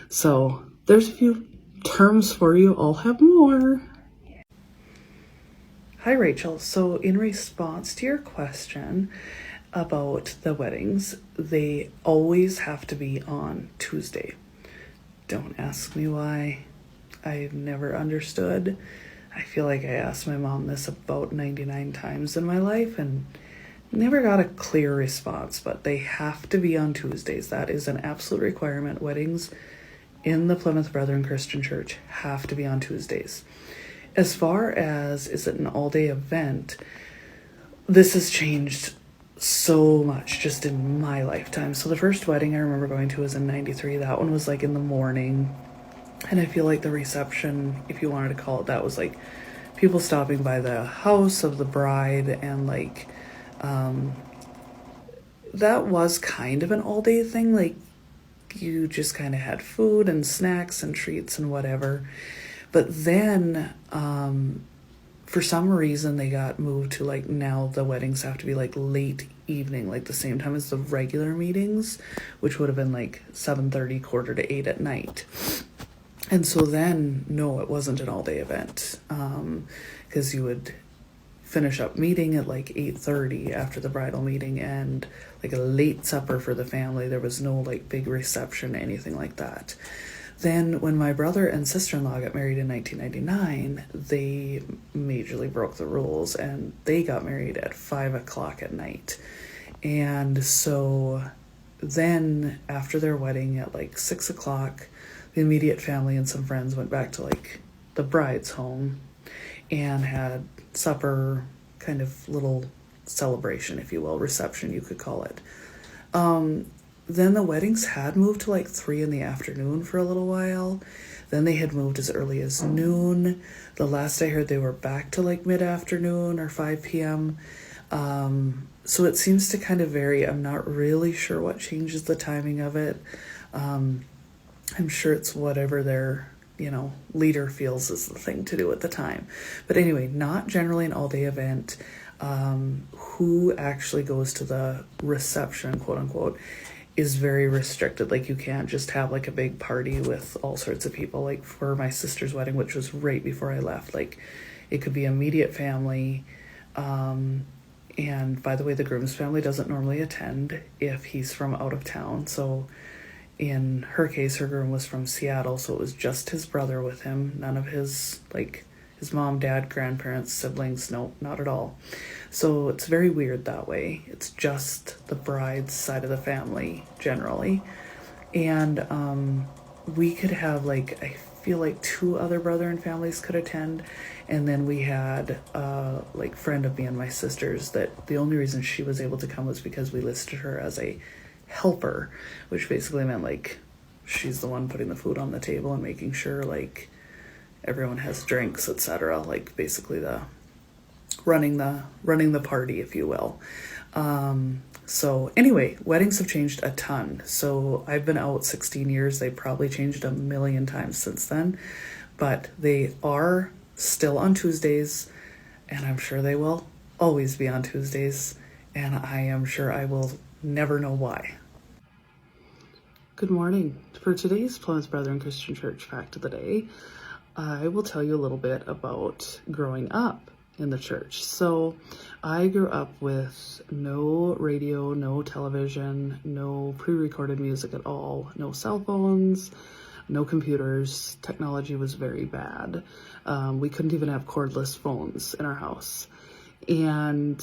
[SPEAKER 4] So there's a few terms for you. I'll have more. Hi, Rachel. So in response to your question about the weddings, they always have to be on Tuesday. Don't ask me why. I've never understood. I feel like I asked my mom this about 99 times in my life and never got a clear response, but they have to be on Tuesdays. That is an absolute requirement. Weddings in the Plymouth Brethren Christian Church have to be on Tuesdays. As far as, is it an all-day event, this has changed so much just in my lifetime. So the first wedding I remember going to was in 93. That one was like in the morning. And I feel like the reception, if you wanted to call it that, was like people stopping by the house of the bride, and like that was kind of an all-day thing. Like you just kind of had food and snacks and treats and whatever. But then for some reason they got moved to, like, now the weddings have to be like late evening, like the same time as the regular meetings, which would have been like 7:30, 7:45 at night. And so then, no, it wasn't an all-day event, because you would finish up meeting at like 8:30 after the bridal meeting, and like a late supper for the family. There was no like big reception, anything like that. Then when my brother and sister-in-law got married in 1999, they majorly broke the rules, and they got married at 5 o'clock at night. And so then after their wedding at like 6 o'clock, the immediate family and some friends went back to like the bride's home and had supper, kind of little celebration, if you will, reception, you could call it. Then the weddings had moved to like 3 in the afternoon for a little while. Then they had moved as early as noon. The last I heard, they were back to like mid-afternoon or 5 p.m. So it seems to kind of vary. I'm not really sure what changes the timing of it. I'm sure it's whatever their, leader feels is the thing to do at the time. But anyway, not generally an all-day event. Who actually goes to the reception, quote unquote, is very restricted. Like you can't just have like a big party with all sorts of people. Like for my sister's wedding, which was right before I left, like it could be immediate family. And by the way, the groom's family doesn't normally attend if he's from out of town. So in her case, her groom was from Seattle, so it was just his brother with him. None of his, like, his mom, dad, grandparents, siblings, no, not at all. So it's very weird that way. It's just the bride's side of the family, generally. And we could have, like, I feel like 2 other brethren families could attend. And then we had, like, friend of me and my sister's that the only reason she was able to come was because we listed her as a helper, which basically meant like she's the one putting the food on the table and making sure like everyone has drinks, etc. Like basically the running the party, if you will. So anyway, weddings have changed a ton. So I've been out 16 years. They probably changed a million times since then, but they are still on Tuesdays, and I'm sure they will always be on Tuesdays, and I am sure I will never know why. Good morning. For today's Plymouth Brethren Christian Church Fact of the Day, I will tell you a little bit about growing up in the church. So I grew up with no radio, no television, no pre-recorded music at all, no cell phones, no computers. Technology was very bad. We couldn't even have cordless phones in our house. And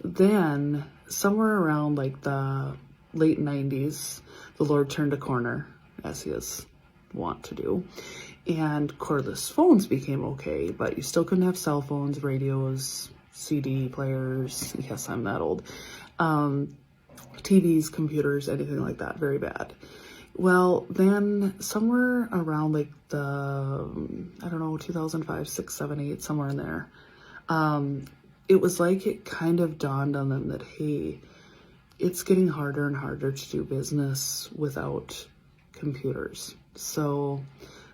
[SPEAKER 4] then somewhere around like the late 90s, the Lord turned a corner, as he is wont to do, and cordless phones became okay, but you still couldn't have cell phones, radios, CD players, yes, I'm that old, TVs, computers, anything like that, very bad. Well, then somewhere around like the, I don't know, 2005, 6, 7, 8, somewhere in there, it was like it kind of dawned on them that, hey, it's getting harder and harder to do business without computers. So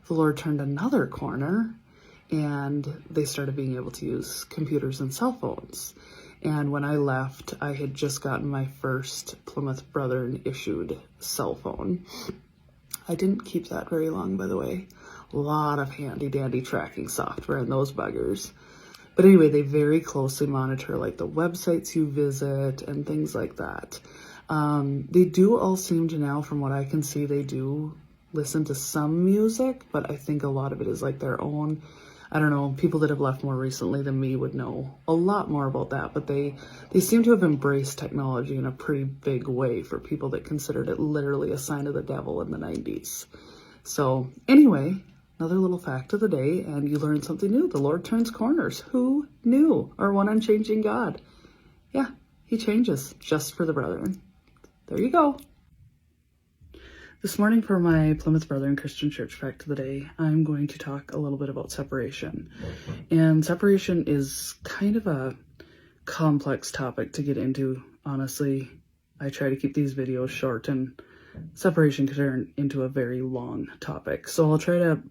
[SPEAKER 4] the Lord turned another corner and they started being able to use computers and cell phones. And when I left, I had just gotten my first Plymouth Brethren issued cell phone. I didn't keep that very long, by the way. A lot of handy dandy tracking software in those buggers. But anyway, they very closely monitor like the websites you visit and things like that. They do all seem to now, from what I can see, they do listen to some music, but I think a lot of it is like their own. I don't know, people that have left more recently than me would know a lot more about that, but they seem to have embraced technology in a pretty big way for people that considered it literally a sign of the devil in the 90s. So anyway, another little fact of the day, and you learn something new. The Lord turns corners. Who knew? Our one unchanging God. Yeah, he changes just for the brethren. There you go. This morning for my Plymouth Brethren Christian Church Fact of the Day, I'm going to talk a little bit about separation. And separation is kind of a complex topic to get into, honestly. I try to keep these videos short, and separation can turn into a very long topic. So I'll try to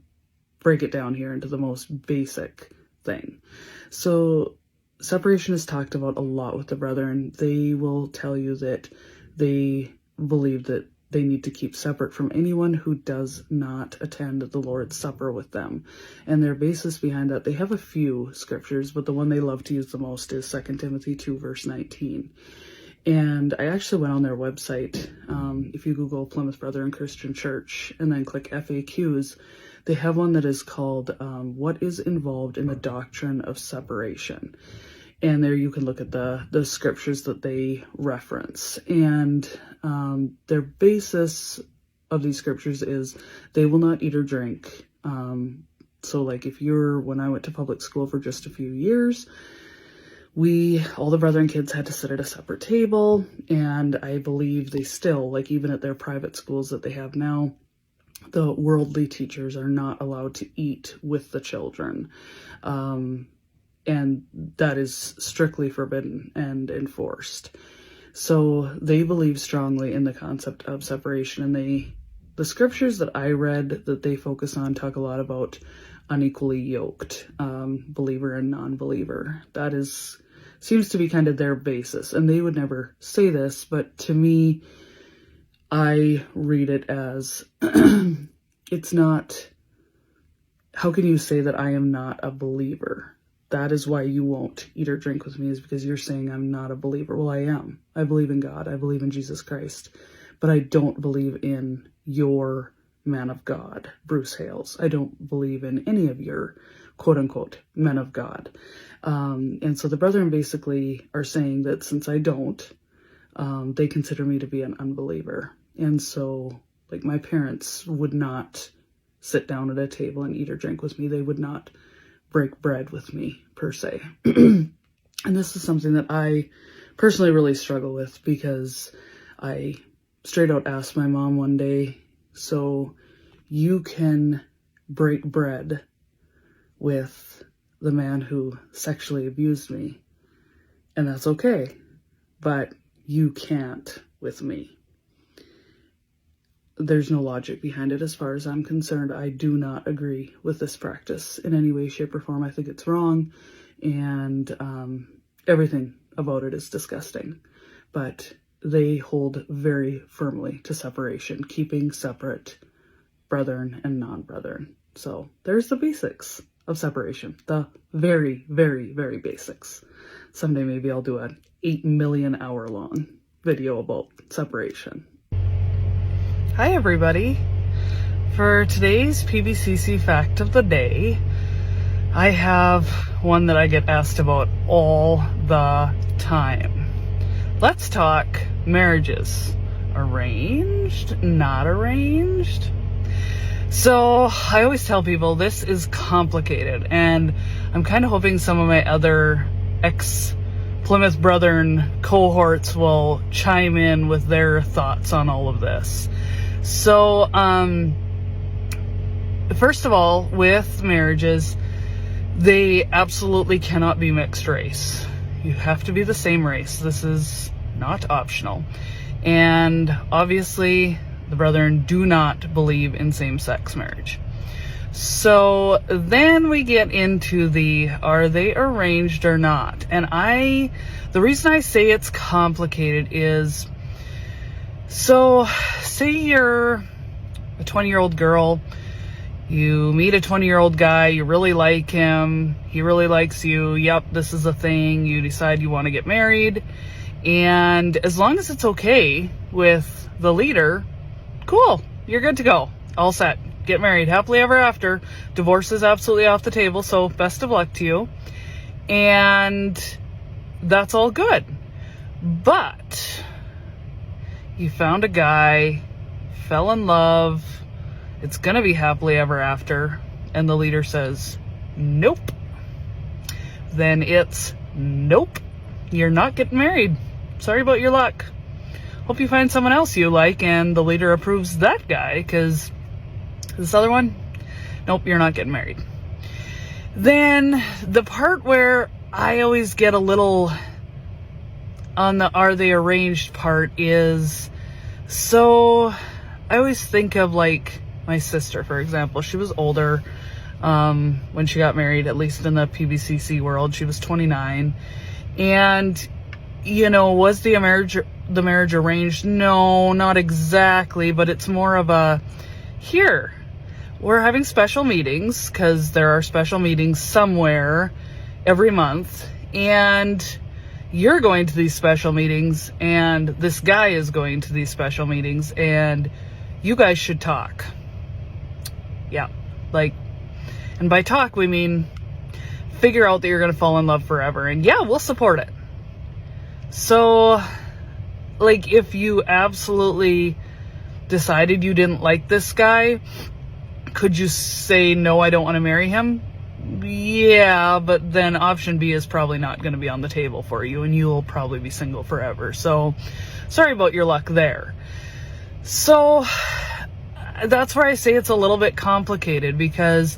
[SPEAKER 4] break it down here into the most basic thing. So separation is talked about a lot with the brethren. They will tell you that they believe that they need to keep separate from anyone who does not attend the Lord's Supper with them. And their basis behind that, they have a few scriptures, but the one they love to use the most is 2 Timothy 2, verse 19. And I actually went on their website. If you Google Plymouth Brethren Christian Church and then click FAQs, they have one that is called What is Involved in the Doctrine of Separation. And there you can look at the scriptures that they reference. And their basis of these scriptures is they will not eat or drink. So like when I went to public school for just a few years, all the brethren kids had to sit at a separate table. And I believe they still, like even at their private schools that they have now, the worldly teachers are not allowed to eat with the children. And that is strictly forbidden and enforced. So they believe strongly in the concept of separation. And the scriptures that I read that they focus on talk a lot about unequally yoked, believer and non-believer. That seems to be kind of their basis. And they would never say this, but to me, I read it as, it's not, how can you say that I am not a believer? That is why you won't eat or drink with me, is because you're saying I'm not a believer. Well, I am. I believe in God. I believe in Jesus Christ. But I don't believe in your man of God, Bruce Hales. I don't believe in any of your quote-unquote men of God. And so the brethren basically are saying that since I don't, they consider me to be an unbeliever. And so, like, my parents would not sit down at a table and eat or drink with me. They would not break bread with me, per se. And this is something that I personally really struggle with, because I straight out asked my mom one day, so you can break bread with the man who sexually abused me, and that's okay, but you can't with me. There's no logic behind it as far as I'm concerned. I do not agree with this practice in any way, shape, or form. I think it's wrong, and everything about it is disgusting. But they hold very firmly to separation, keeping separate brethren and non-brethren. So there's the basics of separation, the very, very, very basics. Someday maybe I'll do an 8 million hour long video about separation. Hi everybody. For today's PBCC fact of the day, I have one that I get asked about all the time. Let's talk marriages. arranged, not arranged. So I always tell people this is complicated, and I'm kind of hoping some of my other ex-Plymouth Brethren cohorts will chime in with their thoughts on all of this. So, first of all, with marriages, they absolutely cannot be mixed race. You have to be the same race. This is not optional. And obviously, the Brethren do not believe in same-sex marriage. So then we get into the, are they arranged or not? And the reason I say it's complicated is, so say you're a 20-year-old girl, you meet a 20-year-old guy, you really like him, he really likes you, yep, this is a thing, you decide you want to get married, and as long as it's okay with the leader, cool, you're good to go, all set, get married, happily ever after, divorce is absolutely off the table, so best of luck to you, and that's all good. But you found a guy, fell in love, it's gonna be happily ever after, and the leader says, nope. Then it's, nope, you're not getting married. Sorry about your luck. Hope you find someone else you like, and the leader approves that guy, because this other one, nope, you're not getting married. Then the part where I always get a little on the are they arranged part is, so I always think of like my sister, for example. She was older when she got married, at least in the PBCC world. She was 29. And, you know, was the marriage arranged? No, not exactly, but it's more of a, here, we're having special meetings, because there are special meetings somewhere every month, and you're going to these special meetings, and this guy is going to these special meetings, and you guys should talk. Yeah, like, and by talk, we mean figure out that you're going to fall in love forever, and yeah, we'll support it. So, like, if you absolutely decided you didn't like this guy, could you say, no, I don't want to marry him? Yeah, but then option B is probably not going to be on the table for you, and you'll probably be single forever. So, sorry about your luck there. So, that's where I say it's a little bit complicated, because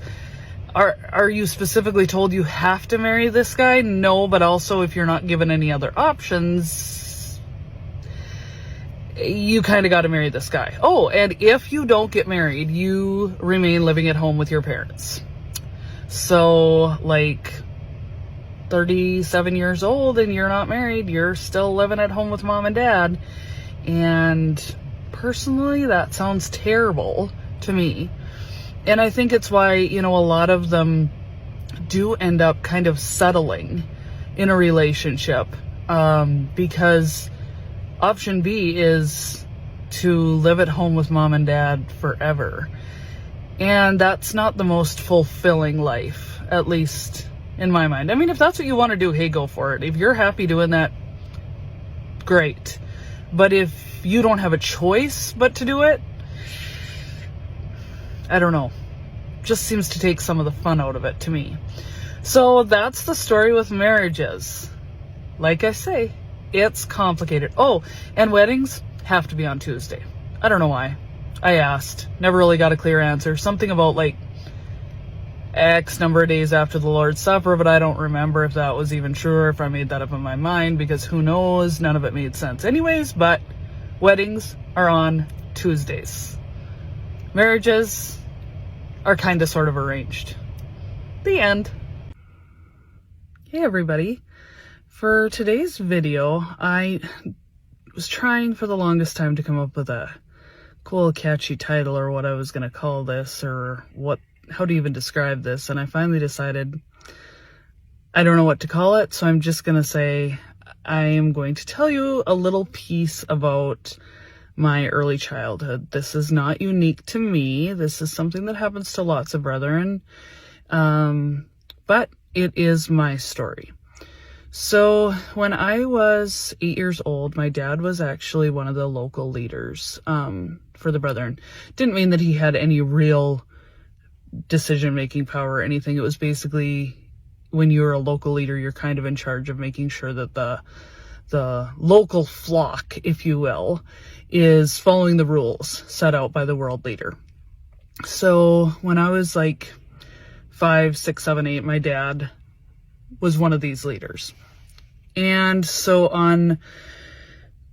[SPEAKER 4] are you specifically told you have to marry this guy? No, but also if you're not given any other options, you kind of got to marry this guy. Oh, and if you don't get married, you remain living at home with your parents. So, like, 37 years old and you're not married, you're still living at home with mom and dad. And personally, that sounds terrible to me. And I think it's why, you know, a lot of them do end up kind of settling in a relationship, because option B is to live at home with mom and dad forever. And that's not the most fulfilling life, at least in my mind. I mean, if that's what you want to do, hey, go for it. If you're happy doing that, great. But if you don't have a choice but to do it, I don't know. Just seems to take some of the fun out of it to me. So that's the story with marriages. Like I say, it's complicated. Oh, and weddings have to be on Tuesday. I don't know why. I asked. Never really got a clear answer. Something about like X number of days after the Lord's Supper, but I don't remember if that was even true or if I made that up in my mind, because who knows? None of it made sense anyways, but weddings are on Tuesdays. Marriages are kind of sort of arranged. The end. Hey everybody. For today's video, I was trying for the longest time to come up with a cool catchy title, or what I was going to call this, or how to even describe this, and I finally decided I don't know what to call it, so I'm just going to say I am going to tell you a little piece about my early childhood. This is not unique to me. This is something that happens to lots of brethren, but it is my story. So when I was 8 years old, my dad was actually one of the local leaders for the Brethren. Didn't mean that he had any real decision-making power or anything. It was basically, when you're a local leader, you're kind of in charge of making sure that the local flock, if you will, is following the rules set out by the world leader. So when I was like 5, 6, 7, 8, my dad was one of these leaders. And so on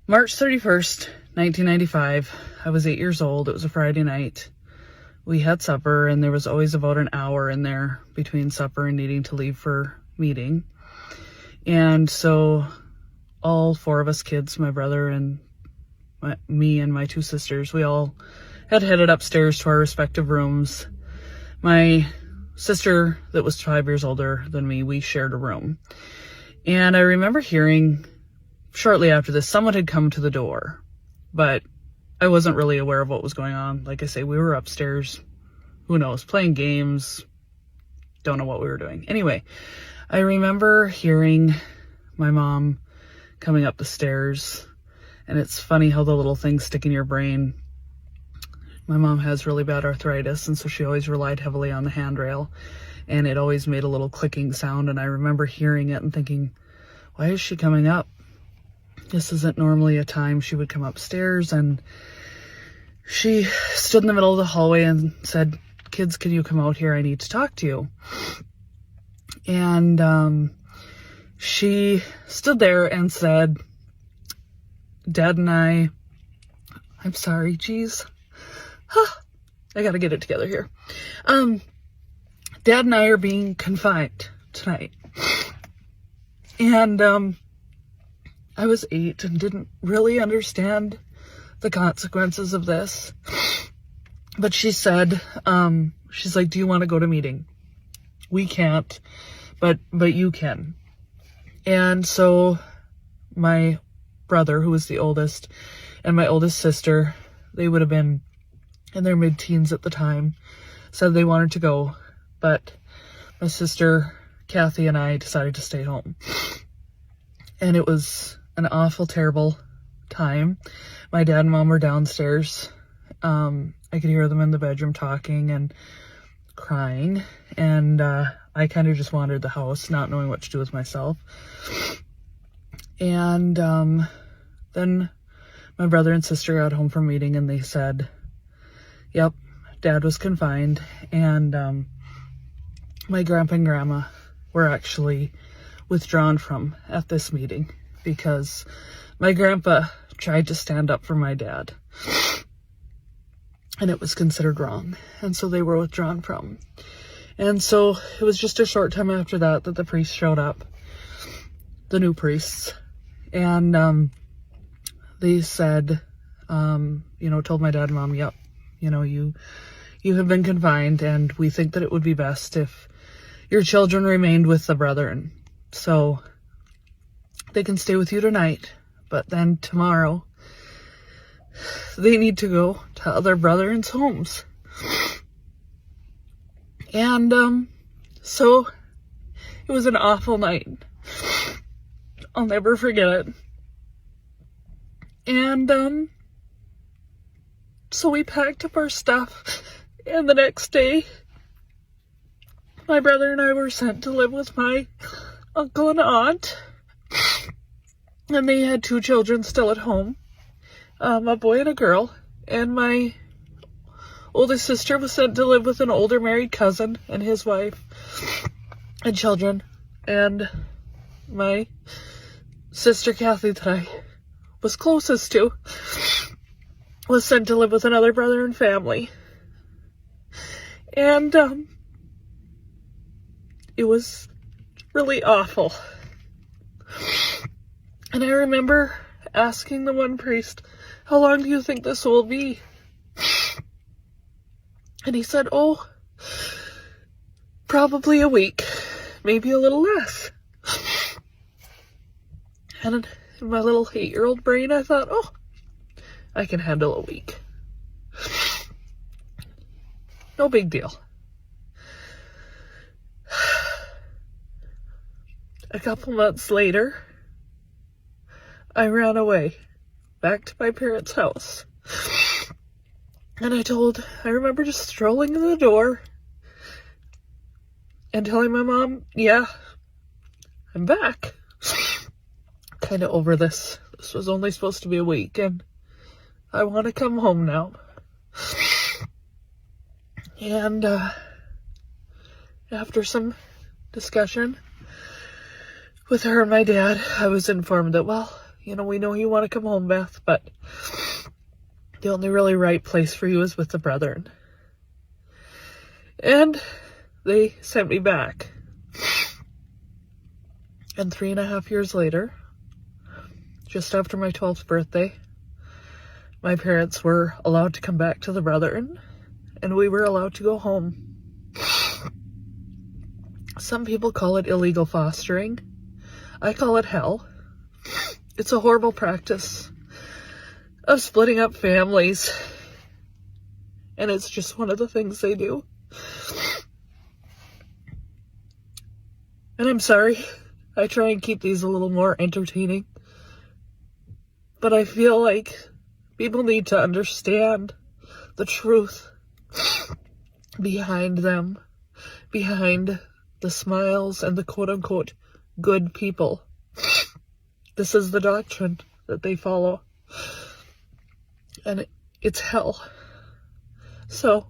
[SPEAKER 4] March 31st, 1995, I was 8 years old. It was a Friday night. We had supper, and there was always about an hour in there between supper and needing to leave for meeting. And so all 4 of us kids, my brother and me and my 2 sisters, we all had headed upstairs to our respective rooms. My sister, that was 5 years older than me, we shared a room. And I remember hearing shortly after this, someone had come to the door, but I wasn't really aware of what was going on. Like I say, we were upstairs, who knows, playing games, don't know what we were doing. Anyway, I remember hearing my mom coming up the stairs, and it's funny how the little things stick in your brain. My mom has really bad arthritis, and so she always relied heavily on the handrail, and it always made a little clicking sound, and I remember hearing it and thinking, why is she coming up? This isn't normally a time she would come upstairs. And she stood in the middle of the hallway and said, kids, can you come out here? I need to talk to you. And she stood there and said, Dad and I'm sorry, geez. I gotta get it together here. Dad and I are being confined tonight. And I was 8 and didn't really understand the consequences of this. But she said, she's like, do you want to go to meeting? We can't, but you can. And so my brother, who was the oldest, and my oldest sister, they would have been in their mid-teens at the time, said they wanted to go, but my sister Kathy and I decided to stay home. And it was an awful, terrible time. My dad and mom were downstairs. I could hear them in the bedroom talking and crying, and I kind of just wandered the house, not knowing what to do with myself. And then my brother and sister got home from meeting, and they said, yep, Dad was confined, and my grandpa and grandma were actually withdrawn from at this meeting because my grandpa tried to stand up for my dad, and it was considered wrong, and so they were withdrawn from. And so it was just a short time after that that the priest showed up, the new priests, and they said, told my dad and mom, yep, you have been confined, and we think that it would be best if your children remained with the brethren. So they can stay with you tonight, but then tomorrow they need to go to other brethren's homes. And so it was an awful night. I'll never forget it. And so we packed up our stuff, and the next day my brother and I were sent to live with my uncle and aunt, and they had 2 children still at home, a boy and a girl, and my oldest sister was sent to live with an older married cousin and his wife and children, and my sister Kathy, that I was closest to, was sent to live with another brother and family. And it was really awful. And I remember asking the one priest, how long do you think this will be? And he said, oh, probably a week, maybe a little less. And in my little 8-year-old brain, I thought, oh, I can handle a week. No big deal. A couple months later, I ran away back to my parents' house. And I remember just strolling in the door and telling my mom, yeah, I'm back. Kind of over this. This was only supposed to be a week, and I want to come home now. And after some discussion with her and my dad, I was informed that, well, we know you want to come home, Beth, but the only really right place for you is with the brethren. And they sent me back. And 3.5 years later, just after my 12th birthday, my parents were allowed to come back to the brethren, and we were allowed to go home. Some people call it illegal fostering. I call it hell. It's a horrible practice of splitting up families, and it's just one of the things they do. And I'm sorry, I try and keep these a little more entertaining, but I feel like people need to understand the truth behind them, behind the smiles and the quote-unquote good people. This is the doctrine that they follow, and it's hell. So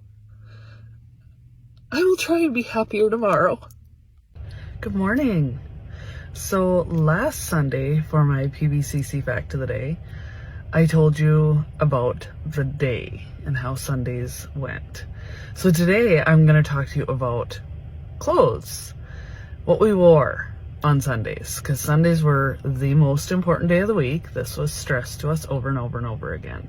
[SPEAKER 4] I will try and be happier tomorrow. Good morning. So last Sunday, for my PBCC fact of the day, I told you about the day and how Sundays went. So today I'm going to talk to you about clothes, what we wore on Sundays, because Sundays were the most important day of the week. This was stressed to us over and over and over again.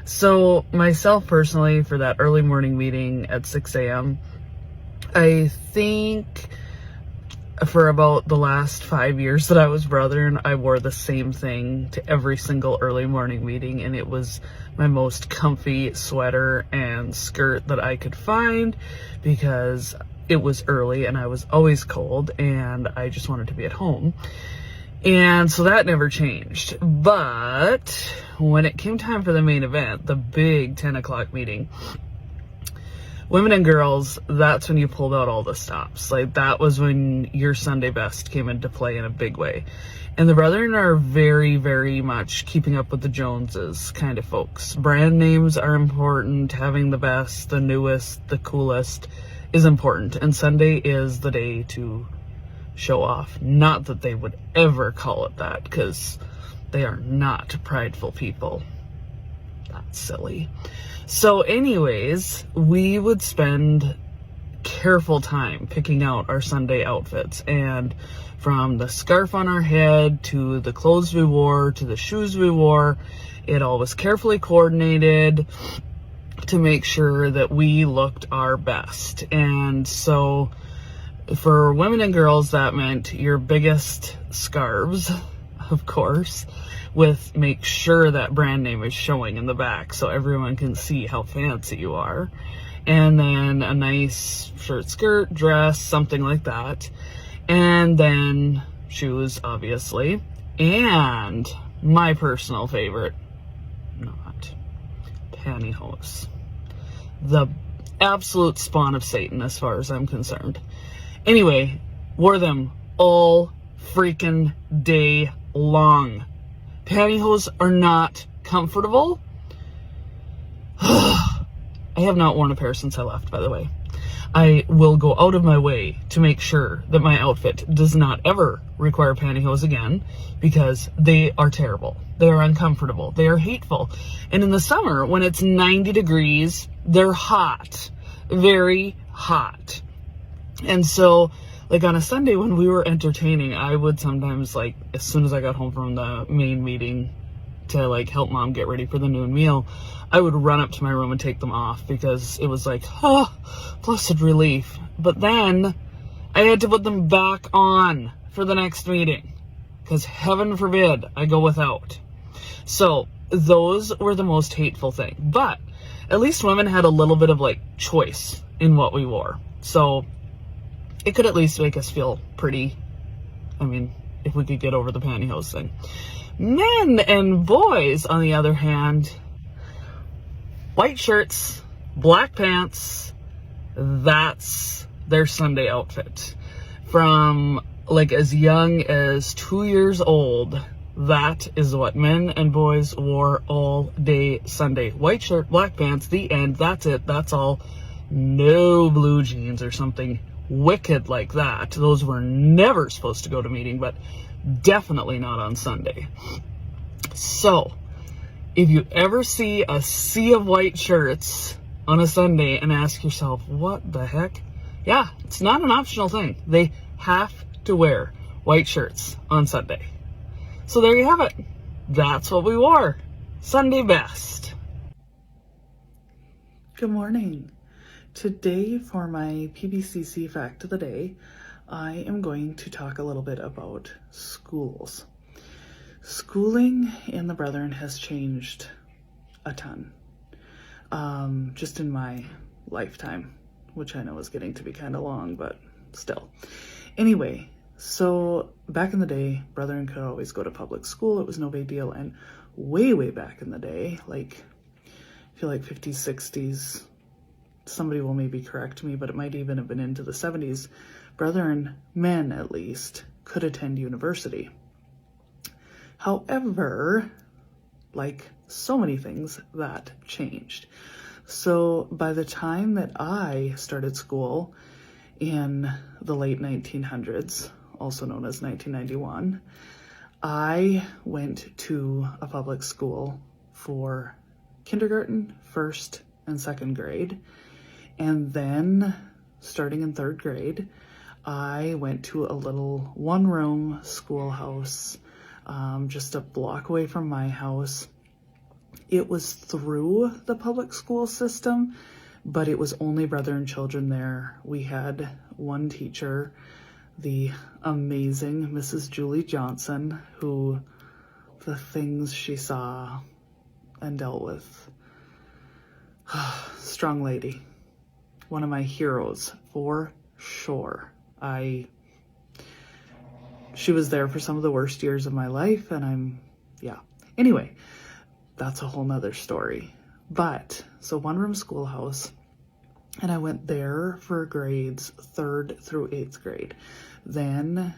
[SPEAKER 4] So myself personally, for that early morning meeting at 6 a.m., I think for about the last 5 years that I was brethren, I wore the same thing to every single early morning meeting, and it was my most comfy sweater and skirt that I could find, because it was early and I was always cold and I just wanted to be at home. And so that never changed. But when it came time for the main event, the big 10 o'clock meeting, women and girls, that's when you pulled out all the stops. Like, that was when your Sunday best came into play in a big way. And the brethren are very, very much keeping up with the Joneses kind of folks. Brand names are important. Having the best, the newest, the coolest is important. And Sunday is the day to show off. Not that they would ever call it that, because they are not prideful people. That's silly. So anyways, we would spend careful time picking out our Sunday outfits, and from the scarf on our head to the clothes we wore to the shoes we wore, it all was carefully coordinated to make sure that we looked our best. And so for women and girls, that meant your biggest scarves, of course, with make sure that brand name is showing in the back so everyone can see how fancy you are. And then a nice shirt, skirt, dress, something like that. And then shoes, obviously. And my personal favorite, not pantyhose. The absolute spawn of Satan as far as I'm concerned. Anyway, wore them all freaking day long. Pantyhose are not comfortable. I have not worn a pair since I left, by the way. I will go out of my way to make sure that my outfit does not ever require pantyhose again, because they are terrible. They are uncomfortable. They are hateful. And in the summer, when it's 90 degrees, they're hot. Very hot. And so, like, on a Sunday when we were entertaining, I would sometimes, like, as soon as I got home from the main meeting to, like, help mom get ready for the noon meal, I would run up to my room and take them off, because it was like, oh, blessed relief. But then I had to put them back on for the next meeting, because heaven forbid I go without. So those were the most hateful thing. But at least women had a little bit of, like, choice in what we wore. So it could at least make us feel pretty I mean, if we could get over the pantyhose thing. Men and boys, on the other hand, white shirts, black pants, that's their Sunday outfit. From like as young as 2 years old, that is what men and boys wore all day Sunday. White shirt, black pants, the end. That's it. That's all. No blue jeans or something wicked like that. Those were never supposed to go to meeting, but definitely not on Sunday. So, if you ever see a sea of white shirts on a Sunday and ask yourself, what the heck? Yeah, it's not an optional thing. They have to wear white shirts on Sunday. So there you have it. That's what we wore. Sunday best. Good morning. Today for my PBCC fact of the day, I am going to talk a little bit about schools. Schooling in the Brethren has changed a ton, just in my lifetime, which I know is getting to be kind of long, but still. Anyway, so back in the day, Brethren could always go to public school. It was no big deal. And way, way back in the day, like, I feel like 50s, 60s, somebody will maybe correct me, but it might even have been into the 70s, Brethren, men at least, could attend university. However, like so many things, that changed. So by the time that I started school in the late 1900s, also known as 1991, I went to a public school for kindergarten, first and second grade. And then starting in third grade, I went to a little one-room schoolhouse just a block away from my house. It was through the public school system, but it was only Brethren children there. We had one teacher, the amazing Mrs. Julie Johnson, who the things she saw and dealt with. Strong lady. One of my heroes, for sure. She was there for some of the worst years of my life, and Anyway, that's a whole nother story. But, so one-room schoolhouse, and I went there for grades 3rd through 8th grade. Then,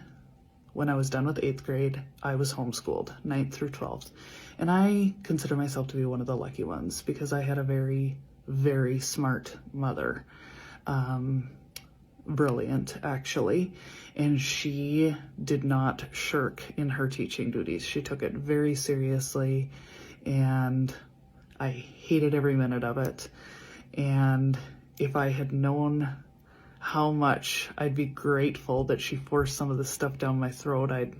[SPEAKER 4] when I was done with 8th grade, I was homeschooled, 9th through 12th. And I consider myself to be one of the lucky ones, because I had a very, very smart mother. Brilliant, actually, and she did not shirk in her teaching duties. She took it very seriously, and I hated every minute of it. And if I had known how much I'd be grateful that she forced some of this stuff down my throat, I'd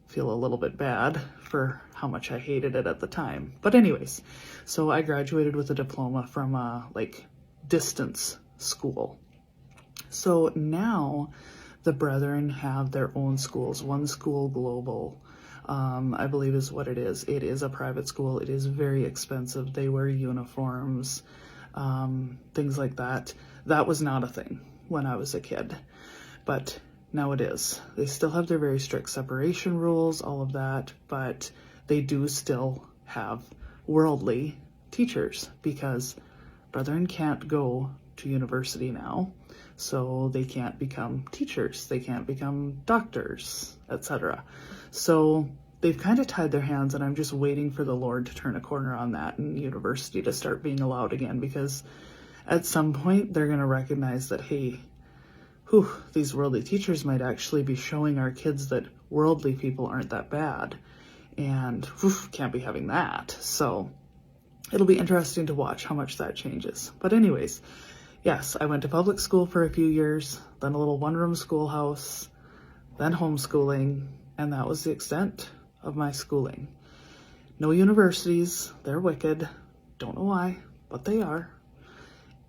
[SPEAKER 4] feel a little bit bad for how much I hated it at the time. But anyways, so I graduated with a diploma from distance school. So now the Brethren have their own schools. One School Global, I believe is what it is. It is a private school. It is very expensive. They wear uniforms, things like that. That was not a thing when I was a kid, but now it is. They still have their very strict separation rules, all of that, but they do still have worldly teachers, because Brethren can't go to university now. So they can't become teachers, they can't become doctors, etc. So they've kind of tied their hands, and I'm just waiting for the Lord to turn a corner on that and university to start being allowed again, because at some point they're going to recognize that, hey, these worldly teachers might actually be showing our kids that worldly people aren't that bad, and can't be having that. So it'll be interesting to watch how much that changes. But anyways, yes, I went to public school for a few years, then a little one-room schoolhouse, then homeschooling, and that was the extent of my schooling. No universities, they're wicked. Don't know why, but they are.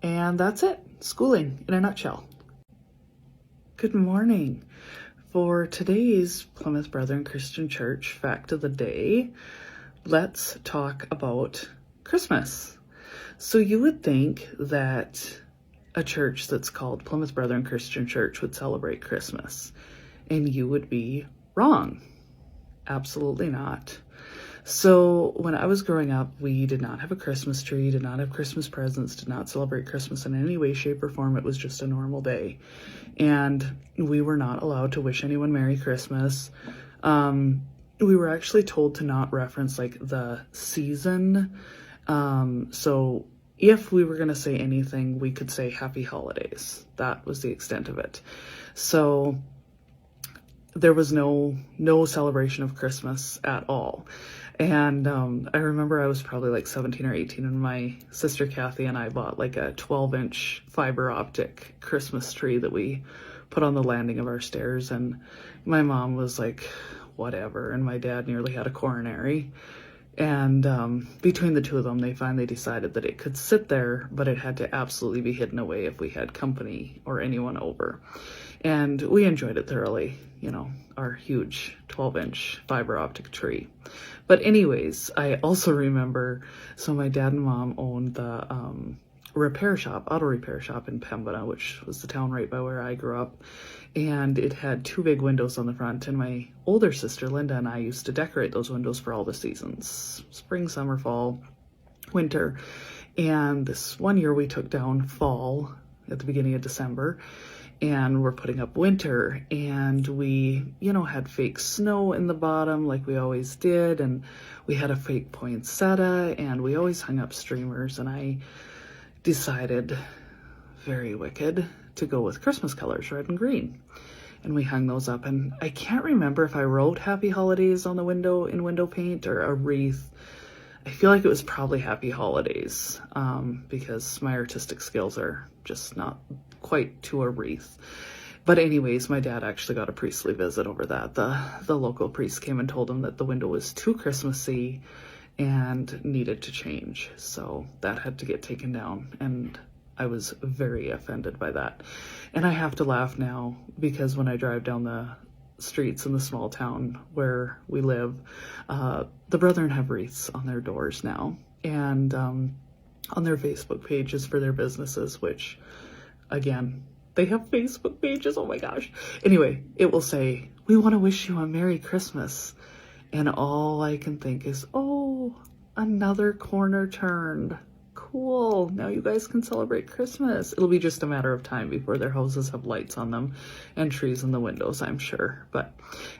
[SPEAKER 4] And that's it, schooling in a nutshell. Good morning. For today's Plymouth Brethren Christian Church fact of the day, let's talk about Christmas. So you would think that a church that's called Plymouth Brethren Christian Church would celebrate Christmas. and you would be wrong. Absolutely not. So when I was growing up, we did not have a Christmas tree, did not have Christmas presents, did not celebrate Christmas in any way, shape, or form. It was just a normal day. And we were not allowed to wish anyone Merry Christmas. We were actually told to not reference like the season. So if we were going to say anything, we could say Happy Holidays. That was the extent of it. So there was no celebration of Christmas at all. And I remember I was probably like 17 or 18 and my sister Kathy and I bought like a 12-inch fiber optic Christmas tree that we put on the landing of our stairs. And my mom was like, whatever. And my dad nearly had a coronary. And between the two of them, they finally decided that it could sit there, but it had to absolutely be hidden away if we had company or anyone over. And we enjoyed it thoroughly, you know, our huge 12-inch fiber optic tree. But anyways, I also remember, so my dad and mom owned the auto repair shop in Pembina, which was the town right by where I grew up. And it had two big windows on the front. And my older sister, Linda, and I used to decorate those windows for all the seasons, spring, summer, fall, winter. And this one year we took down fall at the beginning of December. And we're putting up winter, and we, you know, had fake snow in the bottom like we always did, and we had a fake poinsettia, and we always hung up streamers, and I decided, very wicked, to go with Christmas colors, red and green. And we hung those up, and I can't remember if I wrote Happy Holidays on the window in window paint or a wreath. I feel like it was probably Happy Holidays, because my artistic skills are just not quite to a wreath. But anyways, my dad actually got a priestly visit over that. The local priest came and told him that the window was too Christmassy and needed to change. So that had to get taken down, and I was very offended by that. And I have to laugh now because when I drive down the streets in the small town where we live, the Brethren have wreaths on their doors now, and on their Facebook pages for their businesses, which, again, they have Facebook pages, oh my gosh. Anyway, it will say, "We want to wish you a Merry Christmas." And all I can think is, oh, another corner turned. Cool, now you guys can celebrate Christmas. It'll be just a matter of time before their houses have lights on them and trees in the windows, I'm sure. But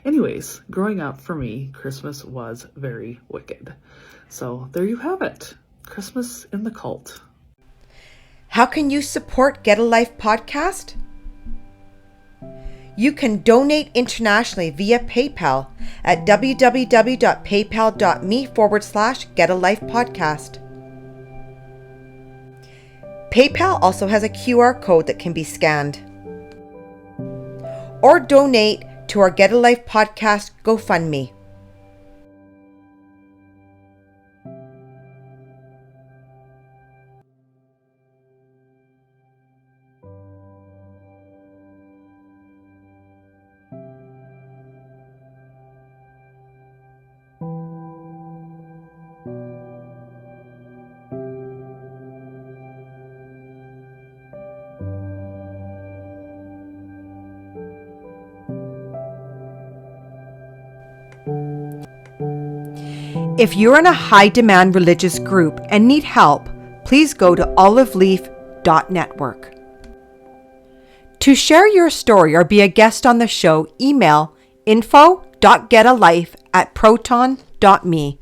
[SPEAKER 4] anyways, growing up for me, Christmas was very wicked. So there you have it, Christmas in the cult.
[SPEAKER 2] How can you support Get a Life podcast? You can donate internationally via PayPal at www.paypal.me/getalifepodcast. PayPal also has a QR code that can be scanned. Or donate to our Get a Life podcast GoFundMe. If you're in a high-demand religious group and need help, please go to oliveleaf.network. To share your story or be a guest on the show, email info.getalife@proton.me.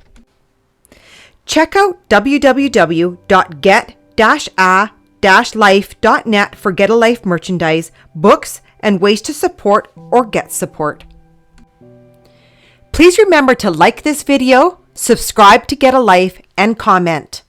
[SPEAKER 2] Check out www.get-a-life.net for Get a Life merchandise, books, and ways to support or get support. Please remember to like this video, subscribe to Get a Life, and comment.